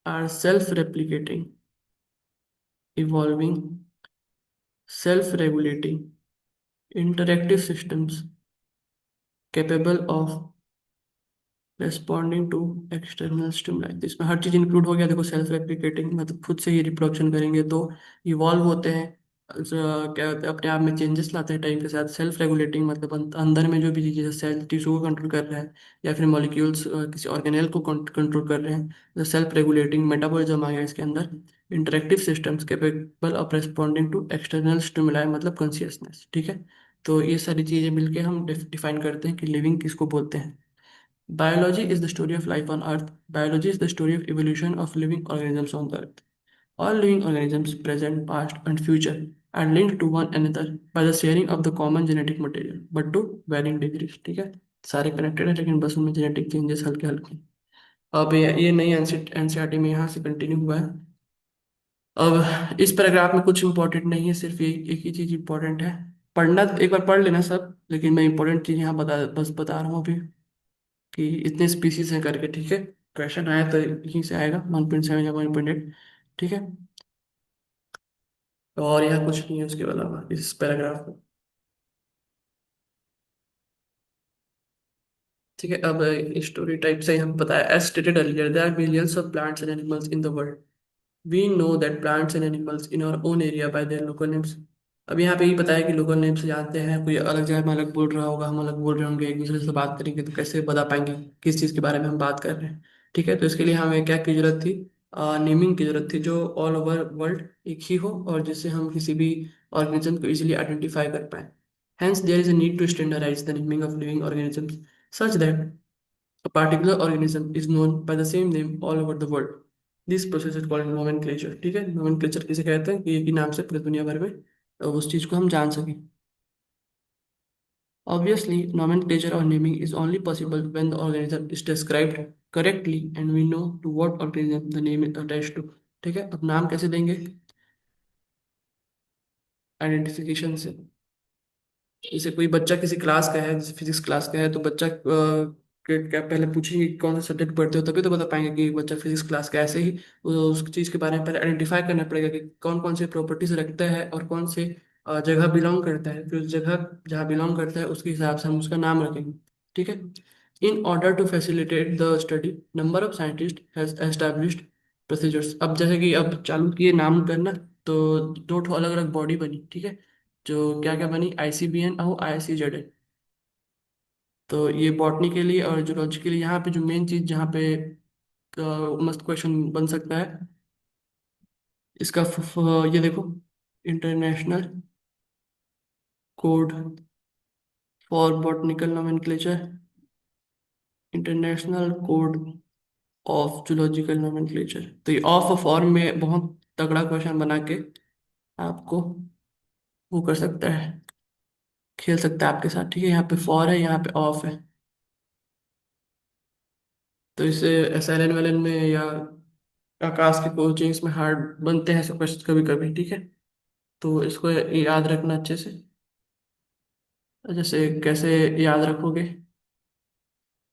Speaker 1: are self replicating, evolving, self regulating interactive systems capable of responding to external stimuli, तो इसमें हर चीज़ इंक्लूड हो गया। देखो सेल्फ रेप्लिकेटिंग मतलब खुद से ही रिप्रोडक्शन करेंगे तो इवॉल्व होते हैं। क्या होता है, अपने आप में चेंजेस लाते हैं टाइम के साथ। सेल्फ रेगुलेटिंग मतलब अंदर में जो भी चीज़ें सेल टिश्यू को कंट्रोल कर रहे हैं या फिर मॉलिक्यूल्स किसी ऑर्गेनेल को कंट्रोल कर रहे हैं। सेल्फ रेगुलेटिंग मेटाबॉलिज्म आ गया इसके अंदर। Interactive systems capable of responding to external stimuli मतलब कॉन्शियसनेस, ठीक है। तो ये सारी चीज़ें मिलके हम डिफाइन करते हैं कि लिविंग किसको बोलते हैं। Biology is the story of life on Earth. Biology is the story of evolution of living organisms on the Earth. All living organisms, present, past, and future, are linked to one another by the sharing of the common genetic material, but to varying degrees. ठीक है, सारे कनेक्टेड है लेकिन बस उनमें जेनेटिक चेंजेस हल्के हल्के। अब ये नई एनसीईआरटी में यहाँ से कंटिन्यू हुआ है। अब इस पैराग्राफ में कुछ इंपॉर्टेंट नहीं है, सिर्फ ये एक ही चीज इंपॉर्टेंट है। पढ़ना एक बार पढ़ लेना सब, लेकिन मैं इंपॉर्टेंट चीज यहाँ बता रहा हूँ अभी कि इतने स्पीसीज हैं करके, ठीक है। क्वेश्चन आया तो यहीं से आएगा 1.7 या 1.8, ठीक है। और यहाँ कुछ नहीं है उसके अलावा इस पैराग्राफ में, ठीक है। अब स्टोरी टाइप से हम बताया, as stated earlier there are millions of plants and animals in the world. We know that plants and animals in our own area by their local names. अब यहाँ पे ये बताया कि लोकल नेम से जानते हैं। कोई अलग जगह में अलग बोल रहा होगा, हम अलग बोल रहे होंगे, एक दूसरे से बात करेंगे तो कैसे बता पाएंगे किस चीज़ के बारे में हम बात कर रहे हैं, ठीक है। तो इसके लिए हमें क्या की जरूरत थी, नेमिंग की जरूरत थी जो ऑल ओवर वर्ल्ड एक ही हो और जिससे हम किसी भी ऑर्गेनिज्म को इजीली आइडेंटिफाई कर पाए। Hence, there is a need to standardize the naming of living organisms such that a particular organism is known by the same name all over the world. This process is called nomenclature, ठीक है। nomenclature किसे कहते हैं कि एक ही नाम से पूरी दुनिया भर में उस चीज को हम जान सकें। Obviously, nomenclature or naming is only possible when the organism is described correctly and we know to what organism the name is attached to, ठीक है। अब नाम कैसे देंगे, आइडेंटिफिकेशन से। जैसे कोई बच्चा किसी क्लास का है, जैसे फिजिक्स क्लास का है, तो बच्चा क्या पहले पूछेंगे कि कौन सा सब्जेक्ट पढ़ते हो, तभी तो बता पाएंगे कि बच्चा फिजिक्स क्लास का है। ऐसे ही उस चीज़ के बारे में पहले आइडेंटिफाई करना पड़ेगा कि कौन कौन से प्रॉपर्टीज रखता है और कौन से जगह बिलोंग करता है। फिर उस जगह जहाँ बिलोंग करता है उसके हिसाब से हम उसका नाम रखेंगे, ठीक है। In order to facilitate the study, number of scientist has established procedures. अब जैसे कि अब चालू किए नाम करना, तो दो ठो अलग अलग बॉडी बनी, ठीक है। जो क्या क्या बनी, आईसीबीएन और आईसीजेड। तो ये बॉटनी के लिए और जूलॉजी के लिए यहाँ पे जो मेन चीज जहाँ पे मस्त क्वेश्चन बन सकता है इसका ये देखो, international code for botanical nomenclature, international code of zoological nomenclature. तो ये ऑफ और फॉर में बहुत तगड़ा क्वेश्चन बना के आपको वो कर सकता है, खेल सकता है आपके साथ, ठीक है। यहाँ पे फॉर है, यहाँ पे ऑफ है। तो इसे एसएलएन वेलन में या आकाश के कोचिंग्स में हार्ड बनते हैं ऐसे क्वेश्चन कभी कभी, ठीक है। तो इसको याद रखना अच्छे से। जैसे कैसे याद रखोगे,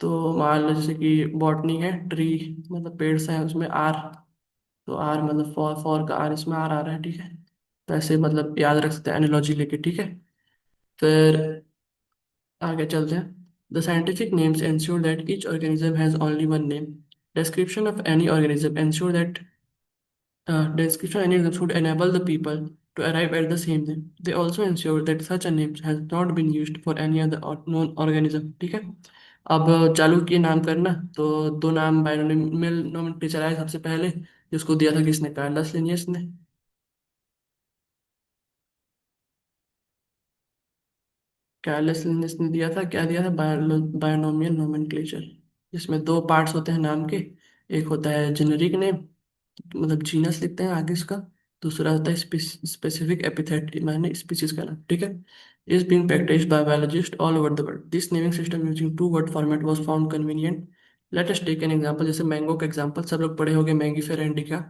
Speaker 1: तो मान लो जैसे कि बॉटनी है, ट्री मतलब पेड़ से है, उसमें आर, तो आर मतलब फॉर का आर, इसमें आर आ रहा है, ठीक है। तो ऐसे मतलब याद रख सकते हैं एनालॉजी लेके, ठीक है। फिर आगे चलते हैं। The scientific names ensure that each organism has only one name. Description of any organism ensure that description of any organism should enable the people to arrive at the same name. They also ensure that such a name has not been used for any other known organism, ठीक है। अब चालू किए नाम करना, तो दो नाम बाइनोमियल नोमेनक्लेचर आया सबसे पहले, जिसको दिया था किसने, कार्लस लिनियस ने। कार्लस लिनियस ने दिया था, क्या दिया था, बायोनोमियल नोमेनक्लेचर, जिसमें दो पार्ट्स होते हैं नाम के। एक होता है जेनेरिक नेम, मतलब जीनस लिखते हैं आगे इसका। दूसरा होता है स्पेसिफिक एपिथेट, माने स्पीसीज का नाम, ठीक है। Is being practised by biologist all over the world. This naming system using two word format was found convenient. Let us take an example, जैसे मैंगो का एग्जांपल सब लोग पढ़े होंगे, मैंगीफेरा इंडिका।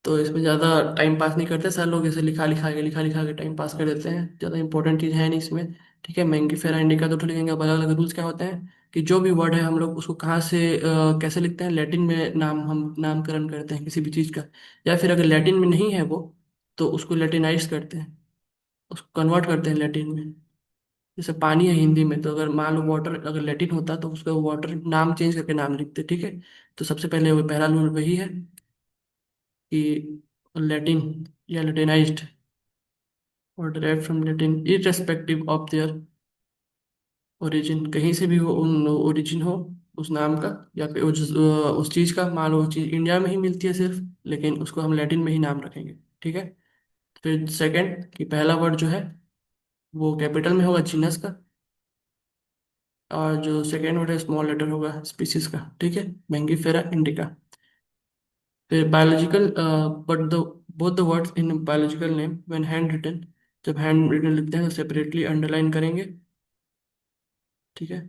Speaker 1: तो इसमें ज़्यादा टाइम पास नहीं करते सर लोग, ऐसे लिखा लिखा के टाइम पास कर देते हैं, ज़्यादा इंपॉर्टेंट चीज़ है नहीं इसमें, ठीक है। मैंगीफेरा इंडिका तो लिखेंगे। अब अलग अलग रूल्स क्या होते हैं कि जो भी वर्ड है हम लोग उसको कहाँ से कैसे लिखते हैं, लैटिन में नाम हम नामकरण करते हैं किसी भी चीज़ का। या फिर अगर लैटिन में नहीं है वो, तो उसको लैटिनाइज करते हैं, उसको कन्वर्ट करते हैं लैटिन में। जैसे पानी है हिंदी में, तो अगर मान लो वाटर अगर लैटिन होता तो उसका वाटर नाम चेंज करके नाम लिखते, ठीक है। तो सबसे पहले वो पहला रूल वही है कि लैटिन या लैटिनाइज्ड और derived from Latin irrespective of their origin, कहीं से भी हो उन ओरिजिन हो उस नाम का, या फिर उस चीज़ का, मान लो वो चीज़ इंडिया में ही मिलती है सिर्फ, लेकिन उसको हम लैटिन में ही नाम रखेंगे, ठीक है। फिर सेकंड कि पहला वर्ड जो है वो कैपिटल में होगा जीनस का, और जो सेकेंड वर्ड है स्मॉल लेटर होगा स्पीसीज का, ठीक है, मैंगीफेरा इंडिका। फिर biological, but the both the words in biological name when hand written, जब हैंड रिटन लिखते हैं तो सेपरेटली अंडरलाइन करेंगे, ठीक है।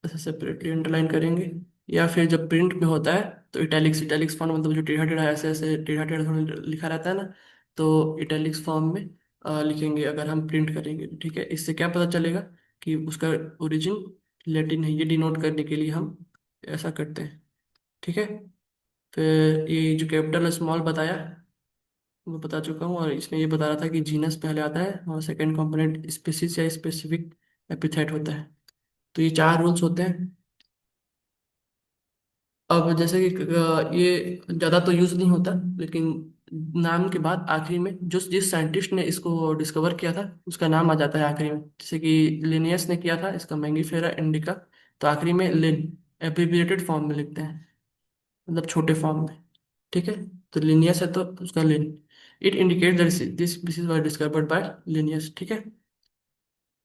Speaker 1: ऐसे सेपरेटली अंडरलाइन करेंगे, या फिर जब प्रिंट में होता है तो इटैलिक्स, इटैलिक्स फॉन्ट मतलब जो टेढ़ा टेढ़ा ऐसे ऐसे टेढ़ा टेढ़ा थोड़ा लिखा रहता है ना, तो इटैलिक्स फॉर्म में लिखेंगे अगर हम प्रिंट करेंगे, ठीक है। इससे क्या पता चलेगा कि उसका ओरिजिन लैटिन है, ये डिनोट करने के लिए हम ऐसा करते हैं, ठीक है। फिर ये जो कैपिटल स्मॉल बताया वो बता चुका हूँ, और इसमें ये बता रहा था कि जीनस पहले आता है और सेकंड कंपोनेंट स्पीसीज या स्पेसिफिक एपिथेट होता है। तो ये चार रूल्स होते हैं। अब जैसे कि ये ज़्यादा तो यूज़ नहीं होता, लेकिन नाम के बाद आखिरी में जो जिस साइंटिस्ट ने इसको डिस्कवर किया था उसका नाम आ जाता है आखिरी में, जैसे कि लिनियस ने किया था इसका मैंगीफेरा इंडिका, तो आखिरी में लिन एब्रिविएटेड फॉर्म में लिखते हैं, मतलब छोटे फॉर्म में, ठीक है। तो लिनियस है तो उसका Linn, it indicate that this species was discovered by Linnaeus, ठीक है।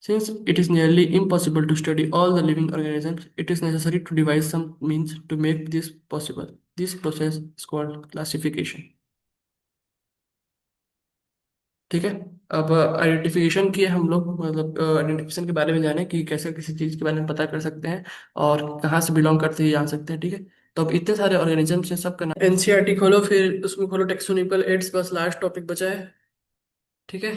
Speaker 1: Since it is nearly impossible to study all the living organisms, it is necessary to devise some means to make this possible. This process is called classification. ठीक है। अब आइडेंटिफिकेशन की हम लोग, मतलब आइडेंटिफिकेशन के बारे में जाने कि कैसे किसी चीज़ के बारे में पता कर सकते हैं और कहाँ से बिलोंग करते हैं जान सकते हैं, ठीक है। तो अब इतने सारे ऑर्गेनिजम्स हैं, सबका नाम एनसीईआरटी खोलो, फिर उसमें खोलो टेक्सोनिकल एड्स, बस लास्ट टॉपिक बचा है, ठीक है।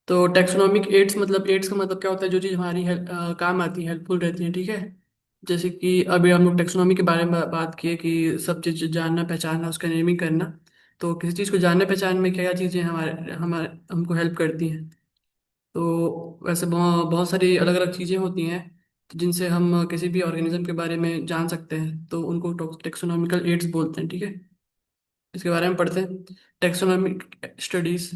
Speaker 1: तो टेक्सोनोमिक एड्स मतलब, एड्स का मतलब क्या होता है, जो चीज़ हमारी काम आती है, हेल्पफुल रहती है, ठीक है। जैसे कि अभी हम लोग टेक्सोनोमी के बारे में बात किए कि सब चीज़ जानना पहचानना उसका नेमिंग करना। तो किसी चीज़ को जानने पहचानने में क्या क्या चीज़ें हमारे हमारे हमको हेल्प करती हैं। तो वैसे बहुत सारी अलग अलग चीज़ें होती हैं जिनसे हम किसी भी ऑर्गेनिज्म के बारे में जान सकते हैं, तो उनको टेक्सोनॉमिकल एड्स बोलते हैं, ठीक है। इसके बारे में पढ़ते हैं। Taxonomic studies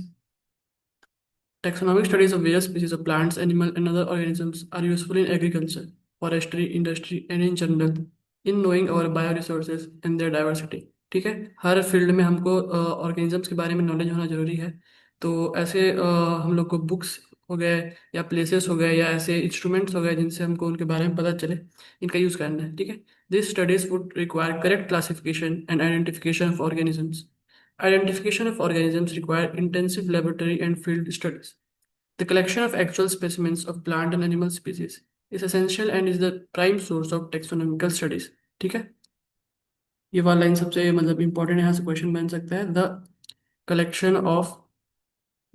Speaker 1: Taxonomic studies of various species of plants, animals, and other organisms are useful in agriculture, forestry, industry, and in general in knowing our bioresources and their diversity. ठीक है। हर फील्ड में हमको ऑर्गेनिजम्स के बारे में नॉलेज होना जरूरी है। तो ऐसे हम लोग को बुक्स हो गए या प्लेसेस हो गए या ऐसे इंस्ट्रूमेंट्स हो गए जिनसे हमको उनके बारे में पता चले, इनका यूज़ करना है, ठीक है। This studies would require correct classification and identification of organisms. Identification of organisms require intensive laboratory and field studies. The collection of actual specimens of plant and animal species is essential and is the prime source of taxonomical studies. ठीक है। ये वाला लाइन सबसे मतलब इंपॉर्टेंट, यहाँ से क्वेश्चन बन सकता है। The collection of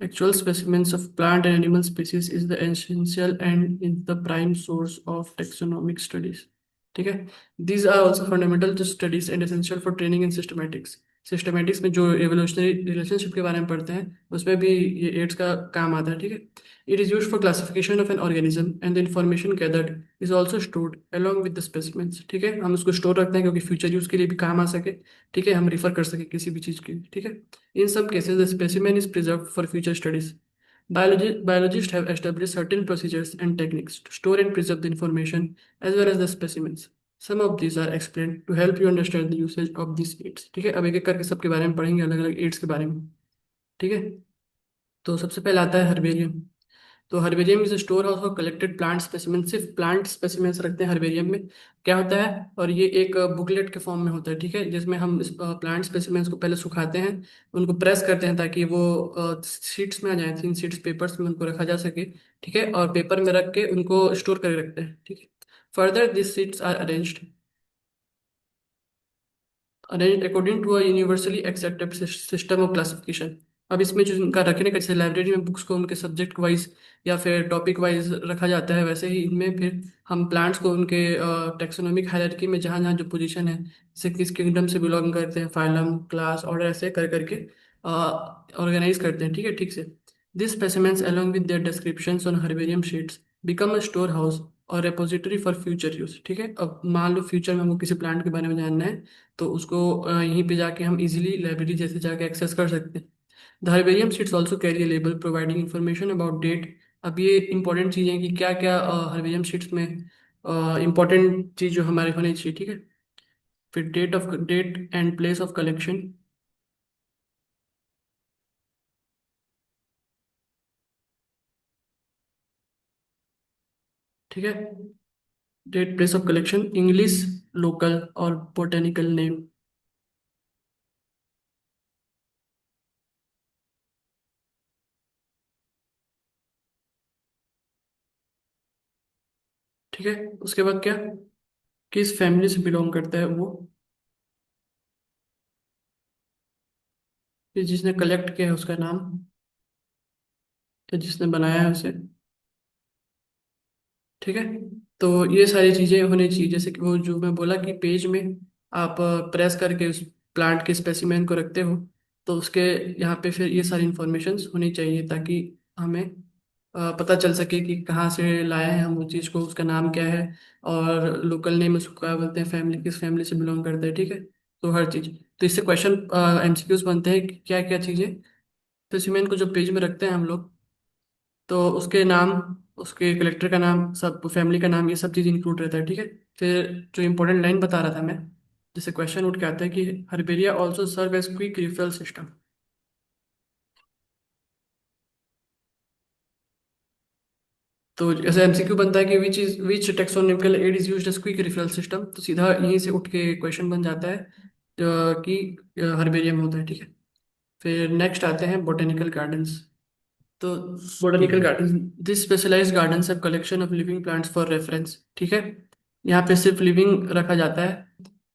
Speaker 1: actual specimens of plant and animal species is the essential and is the prime source of taxonomic studies. ठीक है। These are also fundamental to studies and essential for training in systematics. Systematics में जो एवोल्यूशनरी रिलेशनशिप के बारे में पढ़ते हैं उसमें भी ये एड्स का काम आता है, ठीक है। It is used for classification of an organism and the information gathered is also stored along with the specimens, ठीक है। हम उसको स्टोर रखते हैं क्योंकि फ्यूचर यूज के लिए भी काम आ सके, ठीक है, हम रिफर कर सके किसी भी चीज़ के लिए, ठीक है। In some cases, the specimen is preserved for future studies. Biologists have established certain procedures and techniques to store and preserve the information as well as the specimens. Some of these are explained to help you understand the usage of these aids. ठीक है। अब एक एक करके सबके बारे में पढ़ेंगे, अलग अलग एड्स के बारे में, ठीक है। तो सबसे पहले आता है हर्बेरियम। तो herbarium is store house of collected plant specimen, सिर्फ प्लांट स्पेसिमेंस रखते हैं हर्बेरियम में। क्या होता है, और ये एक बुकलेट के फॉर्म में होता है, ठीक है, जिसमें हम प्लांट स्पेसिमेंस को पहले सुखाते हैं, उनको प्रेस करते हैं ताकि वो शीट्स में आ जाए, 3 शीट्स पेपर्स में उनको रखा जा सके, ठीक है, और पेपर में रख के उनको स्टोर करके रखते हैं, ठीक है। Further this sheets are arranged according to a universally accepted system of classification. अब इसमें जो इनका रखने का, जैसे लाइब्रेरी में बुक्स को उनके सब्जेक्ट वाइज या फिर टॉपिक वाइज रखा जाता है, वैसे ही इनमें फिर हम प्लांट्स को उनके टेक्सोनोमिक हायरार्की में जहाँ जहाँ जो पोजीशन है, जैसे किस किंगडम से बिलोंग करते हैं, फाइलम, क्लास, ऑर्डर, ऐसे कर करके ऑर्गेनाइज करते हैं, ठीक है, ठीक से। This specimens along with their descriptions on herbarium sheets become a store house और repository for future use, ठीक है। अब मान लो फ्यूचर में हमको किसी प्लांट के बारे में जानना है, तो उसको यहीं पे जाके हम इजीली लाइब्रेरी जैसे जाके एक्सेस कर सकते हैं। The herbarium sheets also carry a label providing information about date। अब ये इंपॉर्टेंट चीज़ें कि क्या क्या हर्बेरियम शीट्स में इंपॉर्टेंट चीज़ जो हमारे होनी चाहिए, ठीक है। फिर date and place of collection, ठीक है। Date, place of collection, English, local और बोटेनिकल नेम, ठीक है। उसके बाद क्या, किस फैमिली से बिलोंग करता है वो, फिर जिसने कलेक्ट किया है उसका नाम, या जिसने बनाया है उसे, ठीक है। तो ये सारी चीजें होनी चाहिए, जैसे कि वो जो मैं बोला कि पेज में आप प्रेस करके उस प्लांट के स्पेसिमेन को रखते हो, तो उसके यहाँ पे फिर ये सारी इंफॉर्मेशन होनी चाहिए, ताकि हमें पता चल सके कि कहाँ से लाए हैं हम उस चीज़ को, उसका नाम क्या है, और लोकल नेम उसको क्या बोलते हैं, फैमिली किस फैमिली से बिलोंग करता है, ठीक है। तो हर चीज़, तो इससे क्वेश्चन एमसीक्यूज बनते हैं कि क्या क्या चीज़ें, स्पेसिमेन को जो पेज में रखते हैं हम लोग, तो उसके नाम, उसके कलेक्टर का नाम, सब फैमिली का नाम, ये सब चीज़ इंक्लूड रहता है, ठीक है। फिर जो इंपॉर्टेंट लाइन बता रहा था मैं, जैसे क्वेश्चन उठ के आता है कि herbaria also serve as quick referral system. तो जैसे एमसीक्यू बनता है कि which taxonomical aid is used as quick referral system, तो सीधा यहीं से उठ के क्वेश्चन बन जाता है कि हर्बेरियम होता है, ठीक है। फिर नेक्स्ट आते हैं बोटेनिकल गार्डन्स। तो botanical garden, this specialised gardens have collection of living plants for reference, ठीक है। यहाँ पे सिर्फ लिविंग रखा जाता है,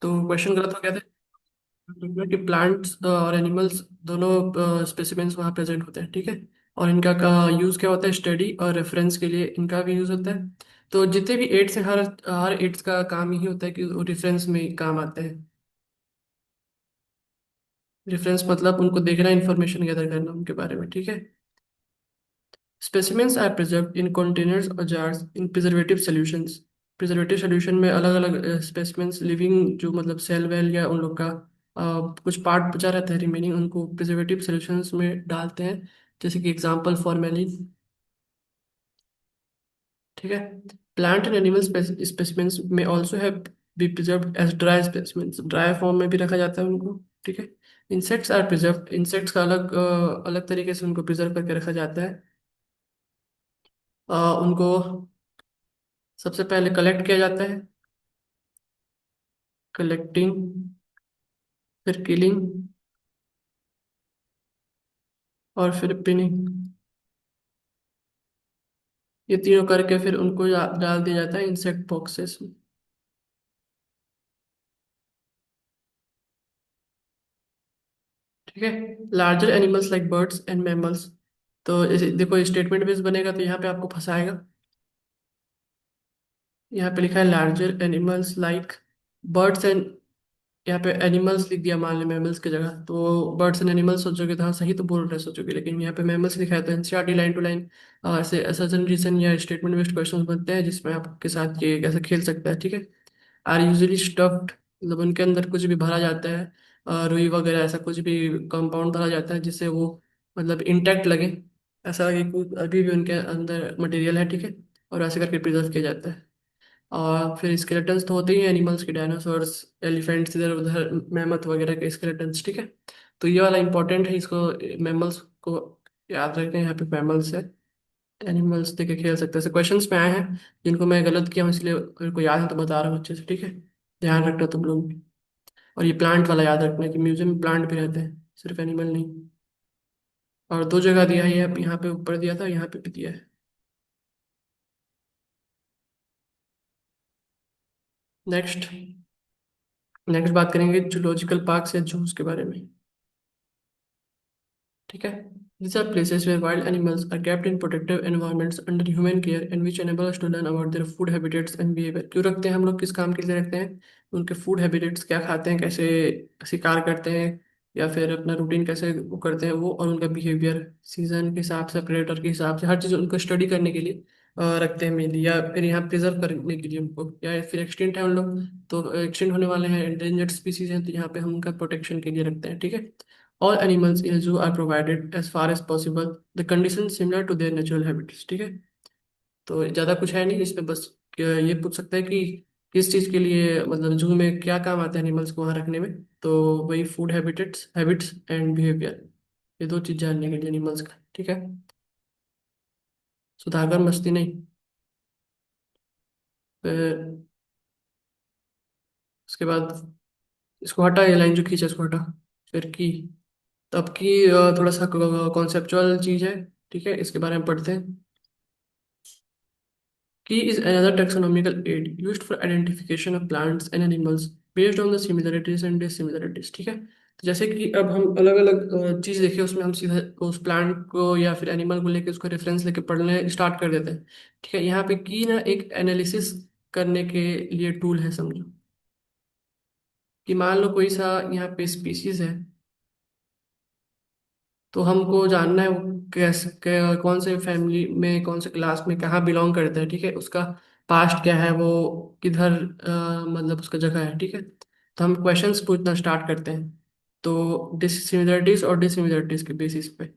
Speaker 1: तो क्वेश्चन गलत हो गया था कि प्लांट्स और एनिमल्स दोनों स्पेसिमेंस वहाँ प्रेजेंट होते हैं, ठीक है। और इनका का यूज़ क्या होता है, स्टडी और रेफरेंस के लिए इनका भी यूज़ होता है। तो जितने भी एड्स हैं, हर हर एड्स का काम यही होता है कि वो रेफरेंस में काम आते हैं। रेफरेंस मतलब उनको देखना, इंफॉर्मेशन गैदर करना उनके बारे में, ठीक है। Specimens are preserved in containers or jars in preservative solutions। Preservative solution में अलग अलग स्पेसिमेंस, लिविंग जो मतलब सेल वेल या उन लोग का कुछ पार्ट बचा रहता है रिमेनिंग, उनको प्रिजर्वेटिव सॉल्यूशंस में डालते हैं, जैसे कि एग्जांपल फॉर्मेलिन, ठीक है। Plant and animal specimens may also have be preserved as dry specimens, dry form में भी रखा जाता है उनको, ठीक है। इंसेक्ट्स आर प्रिजर्व, इंसेक्ट्स का अलग अलग तरीके से उनको प्रिजर्व करके रखा जाता है। उनको सबसे पहले कलेक्ट किया जाता है, कलेक्टिंग, फिर किलिंग, और फिर पिनिंग। ये तीनों करके फिर उनको डाल दिया जाता है इंसेक्ट बॉक्सेस में, ठीक है। Larger animals like birds and mammals, तो देखो स्टेटमेंट बेस बनेगा तो यहाँ पे आपको फंसाएगा। यहाँ पे लिखा है larger animals like birds and, यहाँ पे एनिमल्स लिख दिया मान लो मैमल्स की जगह, तो बर्ड्स एंड एनिमल्स सोचोगे तो हाँ सही तो बोल रहे सोचोगे, लेकिन यहाँ पे मैमल्स लिखा है, तो एनसीईआरटी लाइन टू लाइन ऐसे असर्शन रीजन या स्टेटमेंट बेस्ड क्वेश्चन बनते हैं, जिसमें आपके साथ ये कैसे खेल सकता है, ठीक है। आर यूजली स्टफ्ड, मतलब उनके अंदर कुछ भी भरा जाता है, रुई वगैरह ऐसा कुछ भी कंपाउंड भरा जाता है, जिससे वो मतलब इंटैक्ट लगे, ऐसा लगे कि अभी भी उनके अंदर मटेरियल है, ठीक है। और ऐसे करके प्रिजर्व किया जाता है। और फिर स्केलेटन्स तो होते ही हैं एनिमल्स के, डायनासोर्स, एलिफेंट्स, इधर उधर मैमथ वगैरह के स्केलेटन्स, ठीक है। तो ये वाला इंपॉर्टेंट है, इसको मैमल्स को याद रखें, यहाँ पे मैमल्स है। एनिमल्स देखे खेल सकते हैं, ऐसे क्वेश्चंस में आए हैं जिनको मैं गलत किया हूँ, इसलिए मेरे को याद है तो बता रहा हूँ अच्छे से, ठीक है। ध्यान रखना तुम लोग भी। और ये प्लांट वाला याद रखना कि म्यूजियम में प्लांट भी रहते हैं, सिर्फ एनिमल नहीं। और दो जगह दिया है, ये यहाँ पे ऊपर दिया था, यहाँ पे भी दिया है। नेक्स्ट, नेक्स्ट बात करेंगे जूलॉजिकल पार्क या जूस के बारे में। ठीक है। These are places where wild animals are kept in protective environments under human care and which enable us to learn about their food habits and behavior। क्यों रखते हैं हम लोग, किस काम के लिए रखते हैं? उनके फूड हैबिटेट्स, क्या खाते हैं, कैसे शिकार करते हैं, या फिर अपना रूटीन कैसे वो करते हैं वो, और उनका बिहेवियर सीजन के हिसाब से, प्रेडेटर के हिसाब से, हर चीज़ उनको स्टडी करने के लिए रखते हैं मेनली, या फिर यहाँ प्रिजर्व करने के लिए उनको, या फिर एक्सटेंट है उन लोग तो एक्सटेंट होने वाले हैं, एंडेंजर्ड स्पीसीज हैं तो यहाँ पे हम उनका प्रोटेक्शन के लिए रखते हैं। ठीक है। All animals in a zoo are provided as far as possible the conditions similar to their natural habitats। ठीक है। तो ज़्यादा कुछ है नहीं इसमें, बस ये पूछ सकता है कि किस चीज़ के लिए, मतलब जू में क्या काम आता है एनिमल्स को वहाँ रखने में। तो वही food habitats habits and behaviour, ये दो चीज़ जानने के लिए एनिमल्स का। ठीक है। सुधाकर मस्ती नहीं। फिर उसके बाद इसको हटा, ये लाइन जो खींचा इसको हटा। फिर की, तो अब की थोड़ा सा कॉन्सेप्चुअल चीज़ है। ठीक है, इसके बारे में पढ़ते हैं। Key is another taxonomical aid used for identification of plants and animals based on the similarities and dissimilarities। ठीक है। तो जैसे कि अब हम अलग अलग चीज़ देखें, उसमें हम सीधा उस प्लांट को या फिर एनिमल को लेके उसका रेफरेंस लेके पढ़ने स्टार्ट कर देते हैं। ठीक है। यहाँ पे की ना एक एनालिसिस करने के लिए टूल है, समझो कि मान लो कोई सा यहाँ पे स्पीसीज है, तो हमको जानना है वो कौन से फैमिली में, कौन से क्लास में, कहाँ बिलोंग करता है। ठीक है। उसका पास्ट क्या है, वो किधर मतलब उसका जगह है। ठीक है। तो हम क्वेश्चंस पूछना स्टार्ट करते हैं, तो डिसिमिलरिटीज और डिसिमिलरिटीज के बेसिस पे।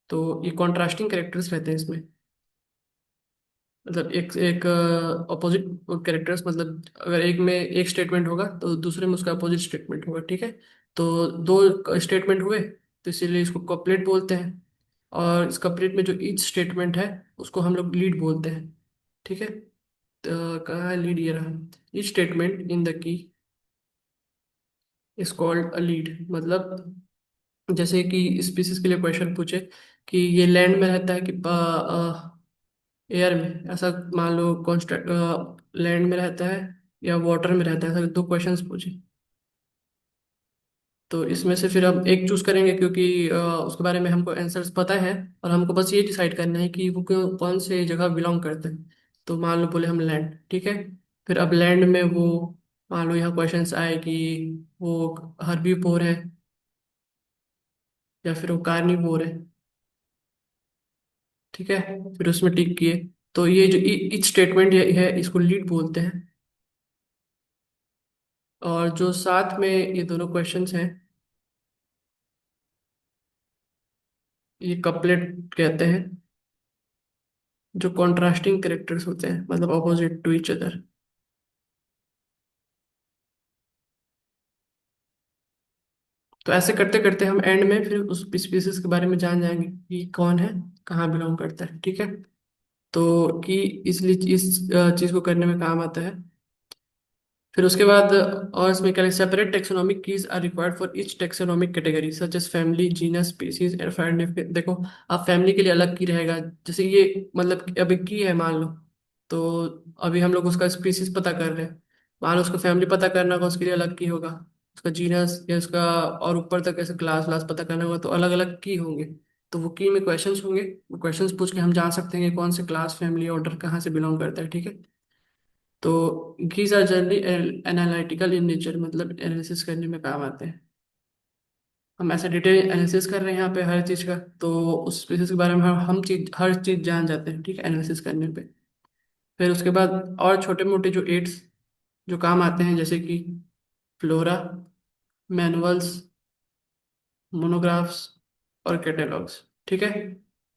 Speaker 1: तो ये कॉन्ट्रास्टिंग कैरेक्टर्स रहते हैं इसमें, मतलब एक एक अपोजिट कैरेक्टर्स, मतलब अगर एक में एक स्टेटमेंट होगा तो दूसरे में उसका अपोजिट स्टेटमेंट होगा। ठीक है। तो दो स्टेटमेंट हुए तो इसीलिए इसको कपलेट बोलते हैं, और इस कपलेट में जो ईच स्टेटमेंट है उसको हम लोग लीड बोलते हैं। ठीक है। तो कहाँ है लीड, ये रहा। Each statement in the key is called a lead. मतलब जैसे कि स्पीसीज के लिए क्वेश्चन पूछे कि ये लैंड में रहता है कि एयर में, ऐसा मान लो कॉन्स्टेंट लैंड में रहता है या वाटर में रहता है, ऐसा दो क्वेश्चंस पूछे। तो इसमें से फिर हम एक चूज करेंगे, क्योंकि उसके बारे में हमको आंसर्स पता है, और हमको बस ये डिसाइड करना है कि वो कौन से जगह बिलोंग करते हैं। तो मान लो बोले हम लैंड। ठीक है। फिर अब लैंड में वो, मान लो यहाँ क्वेश्चंस आए कि वो हर्बीवोर है या फिर वो कार्निवोर है। ठीक है। फिर उसमें टिक किए। तो ये जो ईच स्टेटमेंट है इसको लीड बोलते हैं। और जो साथ में ये दोनों क्वेश्चंस हैं, ये कपलेट कहते हैं, जो कॉन्ट्रास्टिंग कैरेक्टर्स होते हैं, मतलब अपोजिट टू ईच अदर। तो ऐसे करते करते हम एंड में फिर उस स्पीसीज के बारे में जान जाएंगे कि कौन है, कहाँ बिलोंग करता है। ठीक है। तो कि इसलिए इस चीज को करने में काम आता है। फिर उसके बाद और इसमें क्या, separate taxonomic keys are required for each taxonomic category such as family, genus, species and find. देखो, अब फैमिली के लिए अलग की रहेगा। जैसे ये मतलब अभी की है मान लो, तो अभी हम लोग उसका स्पीसीज पता कर रहे हैं। मान लो उसका फैमिली पता करना होगा, उसके लिए अलग की होगा। उसका जीनस या उसका और ऊपर तक ऐसे क्लास व्लास पता करना होगा तो अलग अलग की होंगे। तो वो की में क्वेश्चंस होंगे, वो क्वेश्चंस पूछ के हम जान सकते हैं कि कौन से क्लास, फैमिली, ऑर्डर कहाँ से बिलोंग करता है। ठीक है। तो keys are generally analytical in nature, मतलब एनालिसिस करने में काम आते हैं। हम ऐसे डिटेल एनालिसिस कर रहे हैं यहाँ पे हर चीज़ का, तो उस स्पीसीज के बारे में हम चीज हर चीज़ जान जाते हैं। ठीक है, एनालिसिस करने पे। फिर उसके बाद और छोटे मोटे जो एड्स जो काम आते हैं, जैसे कि फ्लोरा, मैनुअल्स, मोनोग्राफ्स और कैटलॉग्स। ठीक है।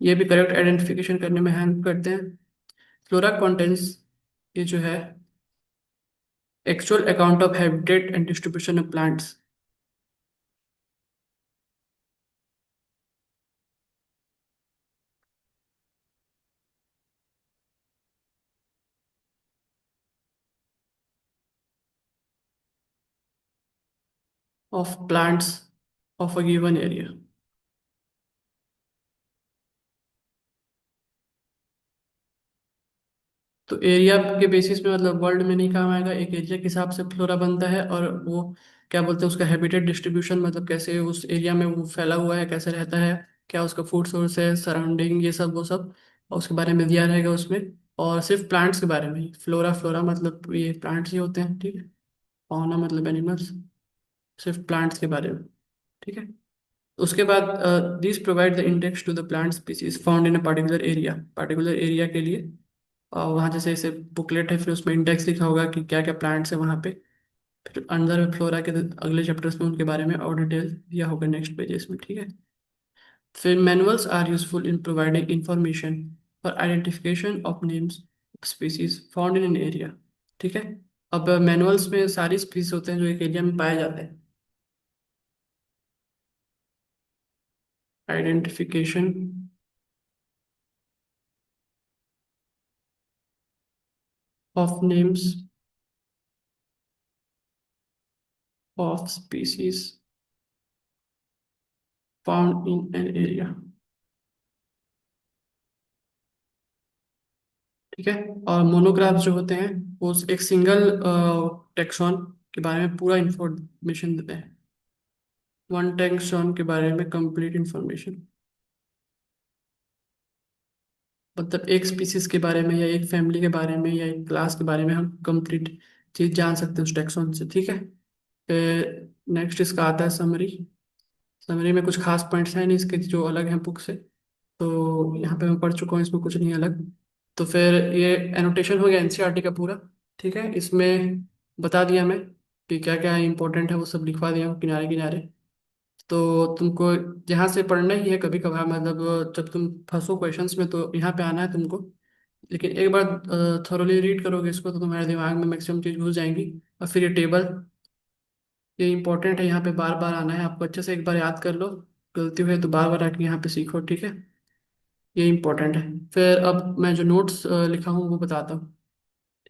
Speaker 1: ये भी करेक्ट आइडेंटिफिकेशन करने में हेल्प करते हैं। फ्लोरा कंटेंट्स, ये जो है actual account of habitat and distribution of plants of plants of a given area. तो एरिया के बेसिस पे, मतलब वर्ल्ड में नहीं काम आएगा, एक एरिया के हिसाब से फ्लोरा बनता है, और वो क्या बोलते हैं उसका हैबिटेट डिस्ट्रीब्यूशन, मतलब कैसे उस एरिया में वो फैला हुआ है, कैसे रहता है। क्या उसका फूड सोर्स है, सराउंडिंग, ये सब वो सब, और उसके बारे में दिया रहेगा उसमें। और सिर्फ प्लांट्स के बारे में ही, फ्लोरा फ्लोरा मतलब ये प्लांट्स ही होते हैं, ठीक है। फौना मतलब एनिमल्स, सिर्फ प्लांट्स के बारे में, ठीक है। उसके बाद this provide the index to the plant species found in a particular area के लिए। वहाँ जैसे ऐसे बुकलेट है, फिर उसमें इंडेक्स लिखा होगा कि क्या क्या प्लांट्स है वहाँ पे। फिर अंदर में फ्लोरा के अगले चैप्टर्स में उनके बारे में और डिटेल दिया होगा नेक्स्ट पेजेस में, ठीक है। फिर manuals are useful in providing information for identification of names species found in an area, ठीक है। अब मैनुअल्स में सारी स्पीसीज होते हैं जो एक एरिया में पाए जाते हैं। Identification of names of species found in an area, ठीक है। और मोनोग्राफ्स जो होते हैं वो एक सिंगल टेक्सॉन के बारे में पूरा इंफॉर्मेशन देते हैं। वन टेक्सॉन के बारे में कंप्लीट इंफॉर्मेशन, मतलब एक स्पीसीज के बारे में या एक फैमिली के बारे में या एक क्लास के बारे में हम कंप्लीट चीज जान सकते हैं उस टेक्सॉन से, ठीक है। फिर नेक्स्ट इसका आता है समरी। समरी में कुछ खास पॉइंट्स हैं नहीं इसके जो अलग हैं बुक से, तो यहाँ पे मैं पढ़ चुका हूँ, इसमें कुछ नहीं अलग। तो फिर ये एनोटेशन हो गया एनसीईआरटी का पूरा, ठीक है। इसमें बता दिया मैं कि क्या क्या इंपॉर्टेंट है, वो सब लिखवा दिया हूँ किनारे किनारे। तो तुमको यहाँ से पढ़ना ही है कभी कभार, मतलब जब तुम फंसो क्वेश्चंस में तो यहाँ पे आना है तुमको। लेकिन एक बार थोरोली रीड करोगे इसको तो तुम्हारे दिमाग में मैक्सिमम चीज़ घुस जाएंगी। और फिर ये टेबल, ये इंपॉर्टेंट है, यहाँ पे बार बार आना है आपको, अच्छे से एक बार याद कर लो। गलती हुई तो बार बार आके यहाँ पे सीखो, ठीक है। ये इंपॉर्टेंट है। फिर अब मैं जो नोट्स लिखा हूँ वो बताता हूँ,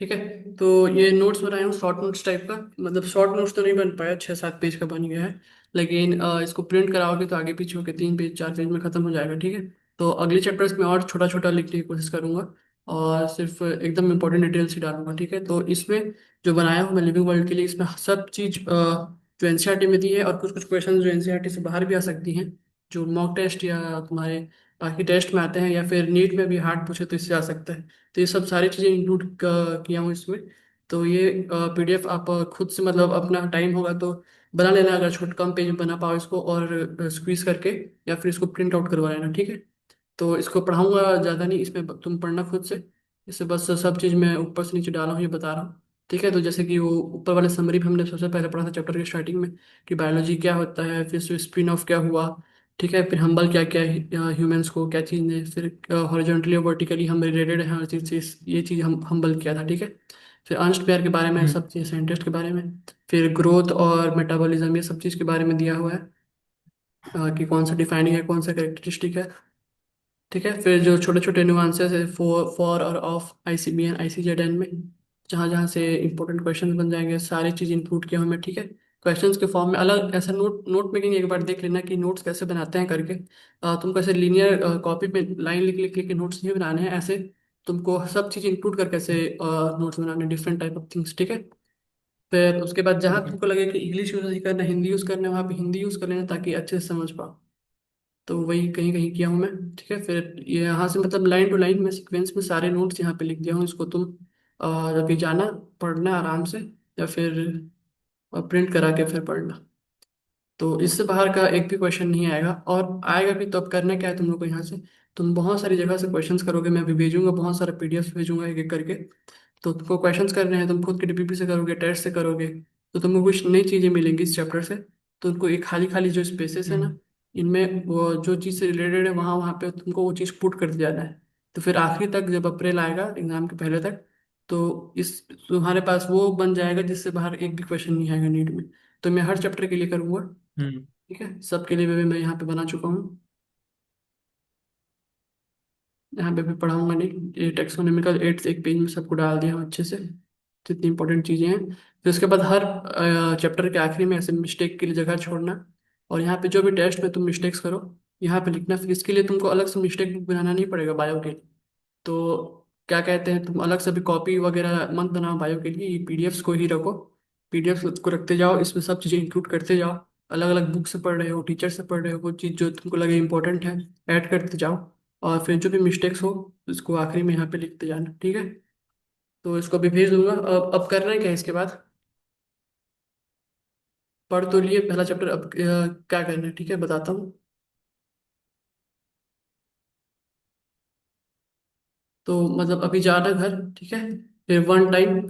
Speaker 1: ठीक है। तो ये नोट्स बनाया हूँ शॉर्ट नोट्स टाइप का, मतलब शॉर्ट नोट्स तो नहीं बन पाया, 6-7 पेज का बन गया है। लेकिन इसको प्रिंट कराओगे तो आगे पीछे होकर 3 पेज 4 पेज में खत्म हो जाएगा, ठीक है। तो अगले चैप्टर्स में और छोटा छोटा लिखने की कोशिश करूंगा, और सिर्फ एकदम इंपॉर्टेंट डिटेल्स ही डालूंगा, ठीक है। तो इसमें जो बनाया हूँ मैं लिविंग वर्ल्ड के लिए, इसमें सब चीज़ जो एनसीईआरटी में दी है, और कुछ कुछ क्वेश्चन जो एनसीईआरटी से बाहर भी आ सकती हैं, जो मॉक टेस्ट या तुम्हारे बाकी टेस्ट में आते हैं, या फिर नीट में भी हार्ड पूछे तो इससे आ सकता है। तो ये सब सारी चीज़ें इंक्लूड किया हूँ इसमें। तो ये पीडीएफ आप खुद से, मतलब अपना टाइम होगा तो बना लेना, अगर छोटे कम पेज में बना पाओ इसको, और स्क्वीज करके, या फिर इसको प्रिंट आउट करवा लेना, ठीक है। तो इसको पढ़ाऊंगा ज़्यादा नहीं, इसमें तुम पढ़ना खुद से। इससे बस सब चीज़ मैं ऊपर से नीचे डाला हूँ ये बता रहा हूँ, ठीक है। तो जैसे कि वो ऊपर वाले समरी भी हमने सबसे पहले पढ़ा था चैप्टर के स्टार्टिंग में, कि बायोलॉजी क्या होता है, फिर स्पिन ऑफ क्या हुआ, ठीक है। फिर हम्बल क्या क्या है, ह्यूमंस को क्या चीज़ है, फिर हॉरिजॉन्टली और वर्टिकली हम रिलेटेड है हर चीज़ से, ये चीज़ हम हम्बल किया था, ठीक है। फिर अर्नस्ट पेयर के बारे में,
Speaker 2: हम्म।
Speaker 1: सब चीज़ साइंटिस्ट के बारे में। फिर ग्रोथ और मेटाबॉलिज्म, ये सब चीज़ के बारे में दिया हुआ है, कि कौन सा डिफाइनिंग है, कौन सा कैरेक्टरिस्टिक है, ठीक है। फिर जो छोटे छोटे नुआंसेस है फॉर और ऑफ आईसीबीएन आईसीजेडएन में, जहाँ जहाँ से इंपॉर्टेंट क्वेश्चन बन जाएंगे, सारी चीज़ इंक्लूड किया हूँ मैं, ठीक है। क्वेश्चंस के फॉर्म में अलग ऐसा नोट नोट मेकिंग एक बार देख लेना कि नोट्स कैसे बनाते हैं करके। तुमको ऐसे लीनियर कॉपी पे लाइन लिख लिख लिख के नोट्स नहीं बनाने हैं ऐसे, तुमको सब चीज़ इंक्लूड करके ऐसे नोट्स बनाने, डिफरेंट टाइप ऑफ थिंग्स, ठीक है। फिर उसके बाद जहाँ
Speaker 2: ठीक है।
Speaker 1: तुमको लगे कि इंग्लिश यूज़ नहीं करना, हिंदी यूज़ करना है, वहाँ पे हिंदी यूज़ कर लेना ताकि अच्छे से समझ पाओ। तो वही कहीं कहीं किया हूँ मैं, ठीक है। फिर ये यहाँ से मतलब लाइन टू लाइन में सीक्वेंस में सारे नोट्स यहाँ पे लिख दिया हूँ, इसको तुम जब भी जाना पढ़ना आराम से, या फिर प्रिंट करा के फिर पढ़ना। तो इससे बाहर का एक भी क्वेश्चन नहीं आएगा, और आएगा भी तो अब करना क्या है तुम लोग को, यहाँ से तुम बहुत सारी जगह से क्वेश्चंस करोगे, मैं अभी भेजूंगा, बहुत सारा पीडीएफ भेजूंगा एक एक करके। तो तुमको क्वेश्चंस करने हैं, तुम खुद के डीपीपी से करोगे, टेस्ट से करोगे, तो तुमको कुछ नई चीज़ें मिलेंगी इस चैप्टर से। तो उनको एक खाली खाली जो स्पेसेस है ना,
Speaker 2: हम्म।
Speaker 1: इनमें वो जो चीज़ से रिलेटेड है, वहाँ वहाँ पे तुमको वो चीज़ पुट करते जाना है। तो फिर आखिरी तक जब अप्रैल आएगा एग्जाम के पहले तक, तो इस तुम्हारे पास वो बन जाएगा जिससे बाहर एक भी क्वेश्चन नहीं आएगा नीट में। तो मैं हर चैप्टर के लिए करूँगा,
Speaker 2: हम्म।
Speaker 1: ठीक है। सबके लिए मैं यहाँ पे बना चुका हूँ, यहाँ पे भी पढ़ाऊंगा नहीं, ये टेक्सोनॉमिकल एड्स एक पेज में सबको डाल दिया हूँ अच्छे से, तो इतनी इंपॉर्टेंट चीज़ें हैं। फिर उसके बाद हर चैप्टर के आखिरी में ऐसे मिस्टेक के लिए जगह छोड़ना, और यहाँ पे जो भी टेस्ट में तुम मिस्टेक्स करो यहाँ पे लिखना। फिर इसके लिए तुमको अलग से मिस्टेक बुक बनाना नहीं पड़ेगा बायो के लिए। तो क्या कहते हैं, तुम अलग से भी कॉपी वगैरह मत बनाओ बायो के लिए, ये पीडीएफ्स को ही रखो, पीडीएफ को रखते जाओ, इसमें सब चीज़ें इंक्लूड करते जाओ, अलग अलग बुक से पढ़ रहे हो, टीचर से पढ़ रहे हो, वो चीज़ जो तुमको लगे इंपॉर्टेंट है ऐड करते जाओ। और फिर जो भी मिस्टेक्स हो उसको आखिरी में यहाँ पे लिखते जाना, ठीक है। तो इसको अभी भेज दूंगा। अब करना है क्या इसके बाद? पढ़ तो लिए पहला चैप्टर, अब क्या करना है, ठीक है बताता हूँ। तो मतलब अभी जाना घर, ठीक है। फिर one time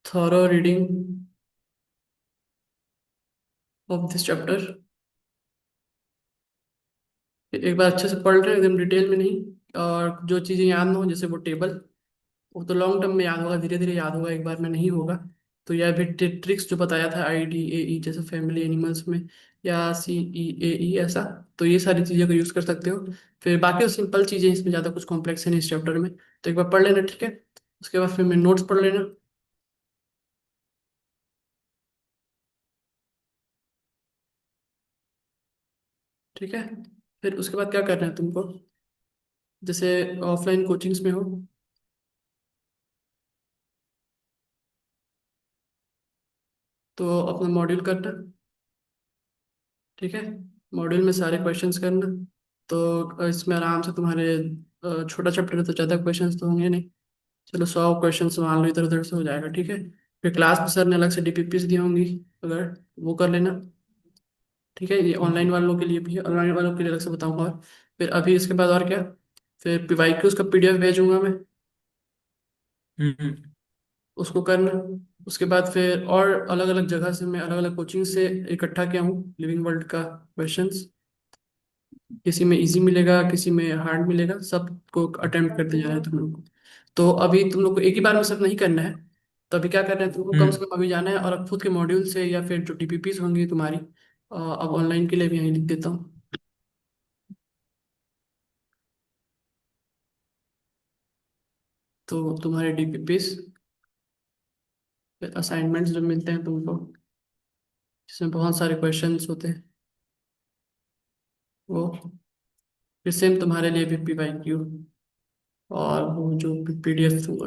Speaker 1: thorough reading of this chapter. एक बार अच्छे से पढ़ रहे हैं, एकदम डिटेल में नहीं। और जो चीज़ें याद ना हो, जैसे वो टेबल, वो तो लॉन्ग टर्म में याद होगा, धीरे धीरे याद होगा, एक बार में नहीं होगा। तो यह भी ट्रिक्स जो बताया था, IDAE जैसे फैमिली एनिमल्स में, या CEAE ऐसा। तो ये सारी चीज़ें को यूज़ कर सकते हो। फिर बाकी सिंपल चीज़ें, इसमें ज़्यादा कुछ कॉम्प्लेक्स है नहीं इस चैप्टर में। तो एक बार पढ़ लेना, ठीक है। उसके बाद फिर मैं नोट्स पढ़ लेना। ठीक है। फिर उसके बाद क्या करना है तुमको, जैसे ऑफलाइन कोचिंग्स में हो तो अपना मॉड्यूल करना, ठीक है। मॉड्यूल में सारे क्वेश्चंस करना। तो इसमें आराम से तुम्हारे छोटा चैप्टर है तो ज़्यादा क्वेश्चंस तो होंगे नहीं। चलो 100 क्वेश्चंस मान लो इधर उधर से हो जाएगा, ठीक है। फिर क्लास में सर ने अलग से DPPs दी होंगी, अगर वो कर लेना। ठीक है, ये
Speaker 2: ठीक
Speaker 1: ऑनलाइन
Speaker 2: है।
Speaker 1: वालों के लिए भी है, ऑनलाइन वालों के लिए अलग से बताऊंगा। और फिर अभी इसके बाद और क्या, फिर PYQs का PDF भेजूंगा मैं,
Speaker 2: हम्म।
Speaker 1: उसको करना। उसके बाद फिर और अलग अलग जगह से मैं अलग अलग कोचिंग से इकट्ठा किया हूँ लिविंग वर्ल्ड का क्वेश्चंस। किसी में इजी मिलेगा, किसी में हार्ड मिलेगा, सबको अटेम्प्ट करते जाना है तुम लोग को। तो अभी तुम लोग को एक ही बार में सब नहीं करना है। तो अभी क्या करना है तुमको, कम से
Speaker 2: हम्म।
Speaker 1: कम अभी जाना है और अब खुद के मॉड्यूल से या फिर जो DPPs होंगी तुम्हारी, अब ऑनलाइन के लिए भी यहीं लिख देता हूँ। तो तुम्हारे DPPs, असाइनमेंट्स जो मिलते हैं तुमको, जिसमें बहुत सारे क्वेश्चंस होते हैं, वो फिर सेम तुम्हारे लिए भी PYQ, और वो जो PDF दूंगा,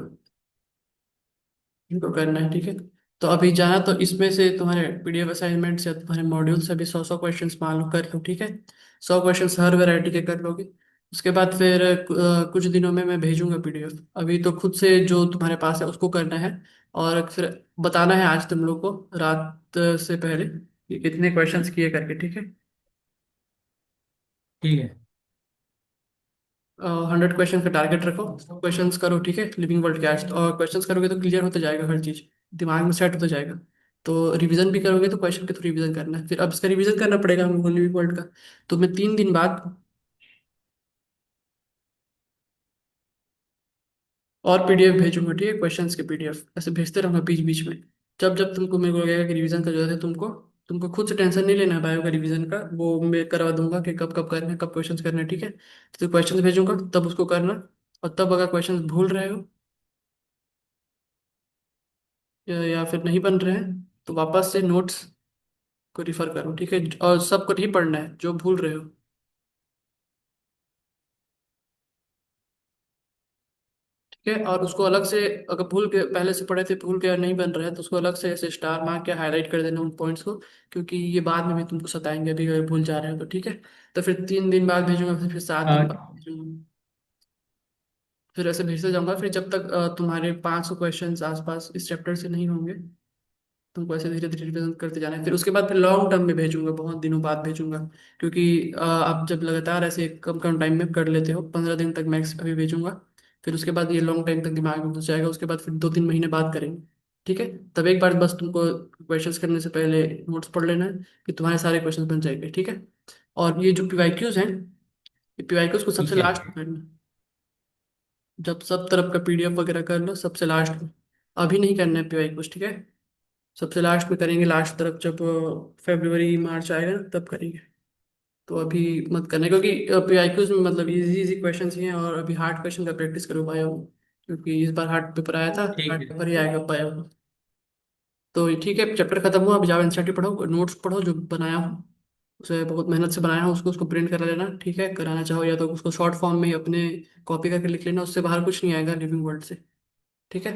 Speaker 1: इनको करना है, ठीक है। तो अभी जाना तो इसमें से तुम्हारे PDF असाइनमेंट या तुम्हारे मॉड्यूल से भी 100 100 क्वेश्चन मान लो कर लो, ठीक है। 100 क्वेश्चन हर वैरायटी के कर लोगे। उसके बाद फिर कुछ दिनों में मैं भेजूंगा PDF। अभी तो खुद से जो तुम्हारे पास है उसको करना है। और फिर बताना है आज तुम लोग को रात से पहले कि कितने क्वेश्चंस किए करके, ठीक है।
Speaker 2: ठीक है।
Speaker 1: 100 क्वेश्चन का टारगेट रखो, क्वेश्चंस करो, ठीक है। लिविंग वर्ल्ड के आज और क्वेश्चंस करोगे तो क्लियर होता जाएगा हर चीज, दिमाग में सेट होता जाएगा। तो रिवीजन भी करोगे तो क्वेश्चन के थ्रू रिवीजन करना है। फिर अब इसका रिवीजन करना पड़ेगा हमको लिविंग वर्ल्ड का। तो मैं 3 दिन बाद और PDF भेजूंगा, ठीक है। क्वेश्चंस के PDF ऐसे भेजते रहूंगा बीच बीच में। जब जब तुमको मेरे को लगेगा कि रिवीजन का जरूरत है तुमको, तुमको खुद से टेंशन नहीं लेना है बायो का रिवीजन का, वो मैं करवा दूंगा कि कब कब करना है, कब क्वेश्चंस करना है, ठीक है। तो क्वेश्चंस भेजूंगा तब उसको करना। और तब अगर क्वेश्चंस भूल रहे हो या फिर नहीं बन रहे हैं तो वापस से नोट्स को रिफर करो, ठीक है। और सबको नहीं पढ़ना है जो भूल रहे हो, ठीक है। और उसको अलग से, अगर भूल के पहले से पढ़े थे, भूल के नहीं बन रहा है तो उसको अलग से ऐसे स्टार मार्क के हाईलाइट कर देना उन पॉइंट्स को। क्योंकि ये बाद में भी तुमको सताएंगे अभी अगर भूल जा रहे हो तो, ठीक है। तो फिर 3 दिन बाद भेजूंगा, फिर 7 दिन बाद
Speaker 2: हाँ।
Speaker 1: भेजूंगा। फिर ऐसे भेजते जाऊंगा। फिर जब तक तुम्हारे 500 क्वेश्चन आसपास इस चैप्टर से नहीं होंगे, तुमको ऐसे धीरे धीरे रिवीजन करते जाना है। फिर उसके बाद फिर लॉन्ग टर्म में भेजूंगा, बहुत दिनों बाद भेजूंगा। क्योंकि आप जब लगातार ऐसे कम कम टाइम में कर लेते हो, 15 दिन तक मैक्स अभी भेजूंगा। फिर उसके बाद ये लॉन्ग टाइम तक दिमाग में घुस जाएगा, उसके बाद फिर 2 3 महीने बाद करेंगे, ठीक है। तब एक बार बस तुमको क्वेश्चंस करने से पहले नोट्स पढ़ लेना है कि तुम्हारे सारे क्वेश्चंस बन जाएंगे, ठीक है। और ये जो PYQs हैं, ये PYQs को सबसे
Speaker 2: ठीक है।
Speaker 1: लास्ट में करना है। जब सब तरफ का PDF वगैरह कर लो सबसे लास्ट में, अभी नहीं करना है PYQs, ठीक है। सबसे लास्ट में करेंगे, लास्ट तरफ जब फरवरी मार्च आएगा ना तब करेंगे। तो अभी मत करना, क्योंकि PIQs में मतलब इजी इजी क्वेश्चन ही हैं। और अभी हार्ड क्वेश्चन का प्रैक्टिस करो बायो में, क्योंकि इस बार हार्ड पेपर आया था,
Speaker 2: ठीक
Speaker 1: हार्ड
Speaker 2: है।
Speaker 1: पेपर ही आएगा बायो में। तो ठीक है, चैप्टर खत्म हुआ, अब जाओ एनसीईआरटी पढ़ो, नोट्स पढ़ो जो बनाया हूँ, उसे बहुत मेहनत से बनाया हूँ, उसको उसको प्रिंट करा लेना, ठीक है। कराना चाहो या तो उसको शॉर्ट फॉर्म में ही अपने कॉपी करके लिख लेना, उससे बाहर कुछ नहीं आएगा लिविंग वर्ड से, ठीक है।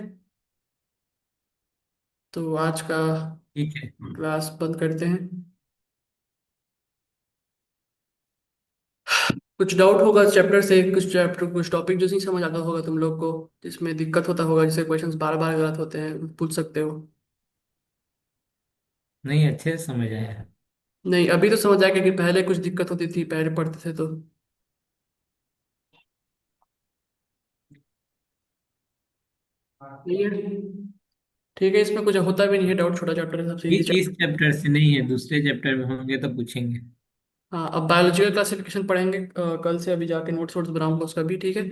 Speaker 1: तो आज का
Speaker 2: ठीक है।
Speaker 1: क्लास बंद करते हैं। कुछ डाउट होगा चैप्टर से, कुछ टॉपिक जो नहीं समझ आता होगा तुम लोग को, जिसमें दिक्कत होता होगा, जिससे क्वेश्चंस बार बार गलत होते हैं, पूछ सकते हो।
Speaker 2: नहीं, अच्छे से समझ आया।
Speaker 1: नहीं, अभी तो समझ आया क्योंकि पहले कुछ दिक्कत होती थी, पहले पढ़ते थे तो। नहीं है। ठीक है, इसमें कुछ होता भी नहीं है, डाउट छोटा चैप्टर है, सबसे इजी
Speaker 2: इस
Speaker 1: चैप्टर।
Speaker 2: चैप्टर से नहीं है, दूसरे चैप्टर में होंगे तो पूछेंगे।
Speaker 1: हाँ, अब बायोलॉजिकल क्लासिफिकेशन पढ़ेंगे कल से, अभी जाके नोट्स वोट्स बनाऊंगा उसका भी, ठीक है।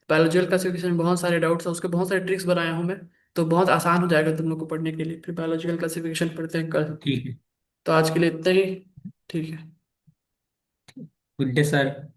Speaker 1: बायोलॉजिकल क्लासिफिकेशन में बहुत सारे डाउट्स हैं, उसके बहुत सारे ट्रिक्स बनाया हूँ मैं। तो बहुत आसान हो जाएगा तुम लोग को पढ़ने के लिए, फिर बायोलॉजिकल क्लासिफिकेशन पढ़ते हैं कल।
Speaker 2: ठीक है।
Speaker 1: तो आज के लिए इतना ही। ठीक है।
Speaker 2: Good day sir.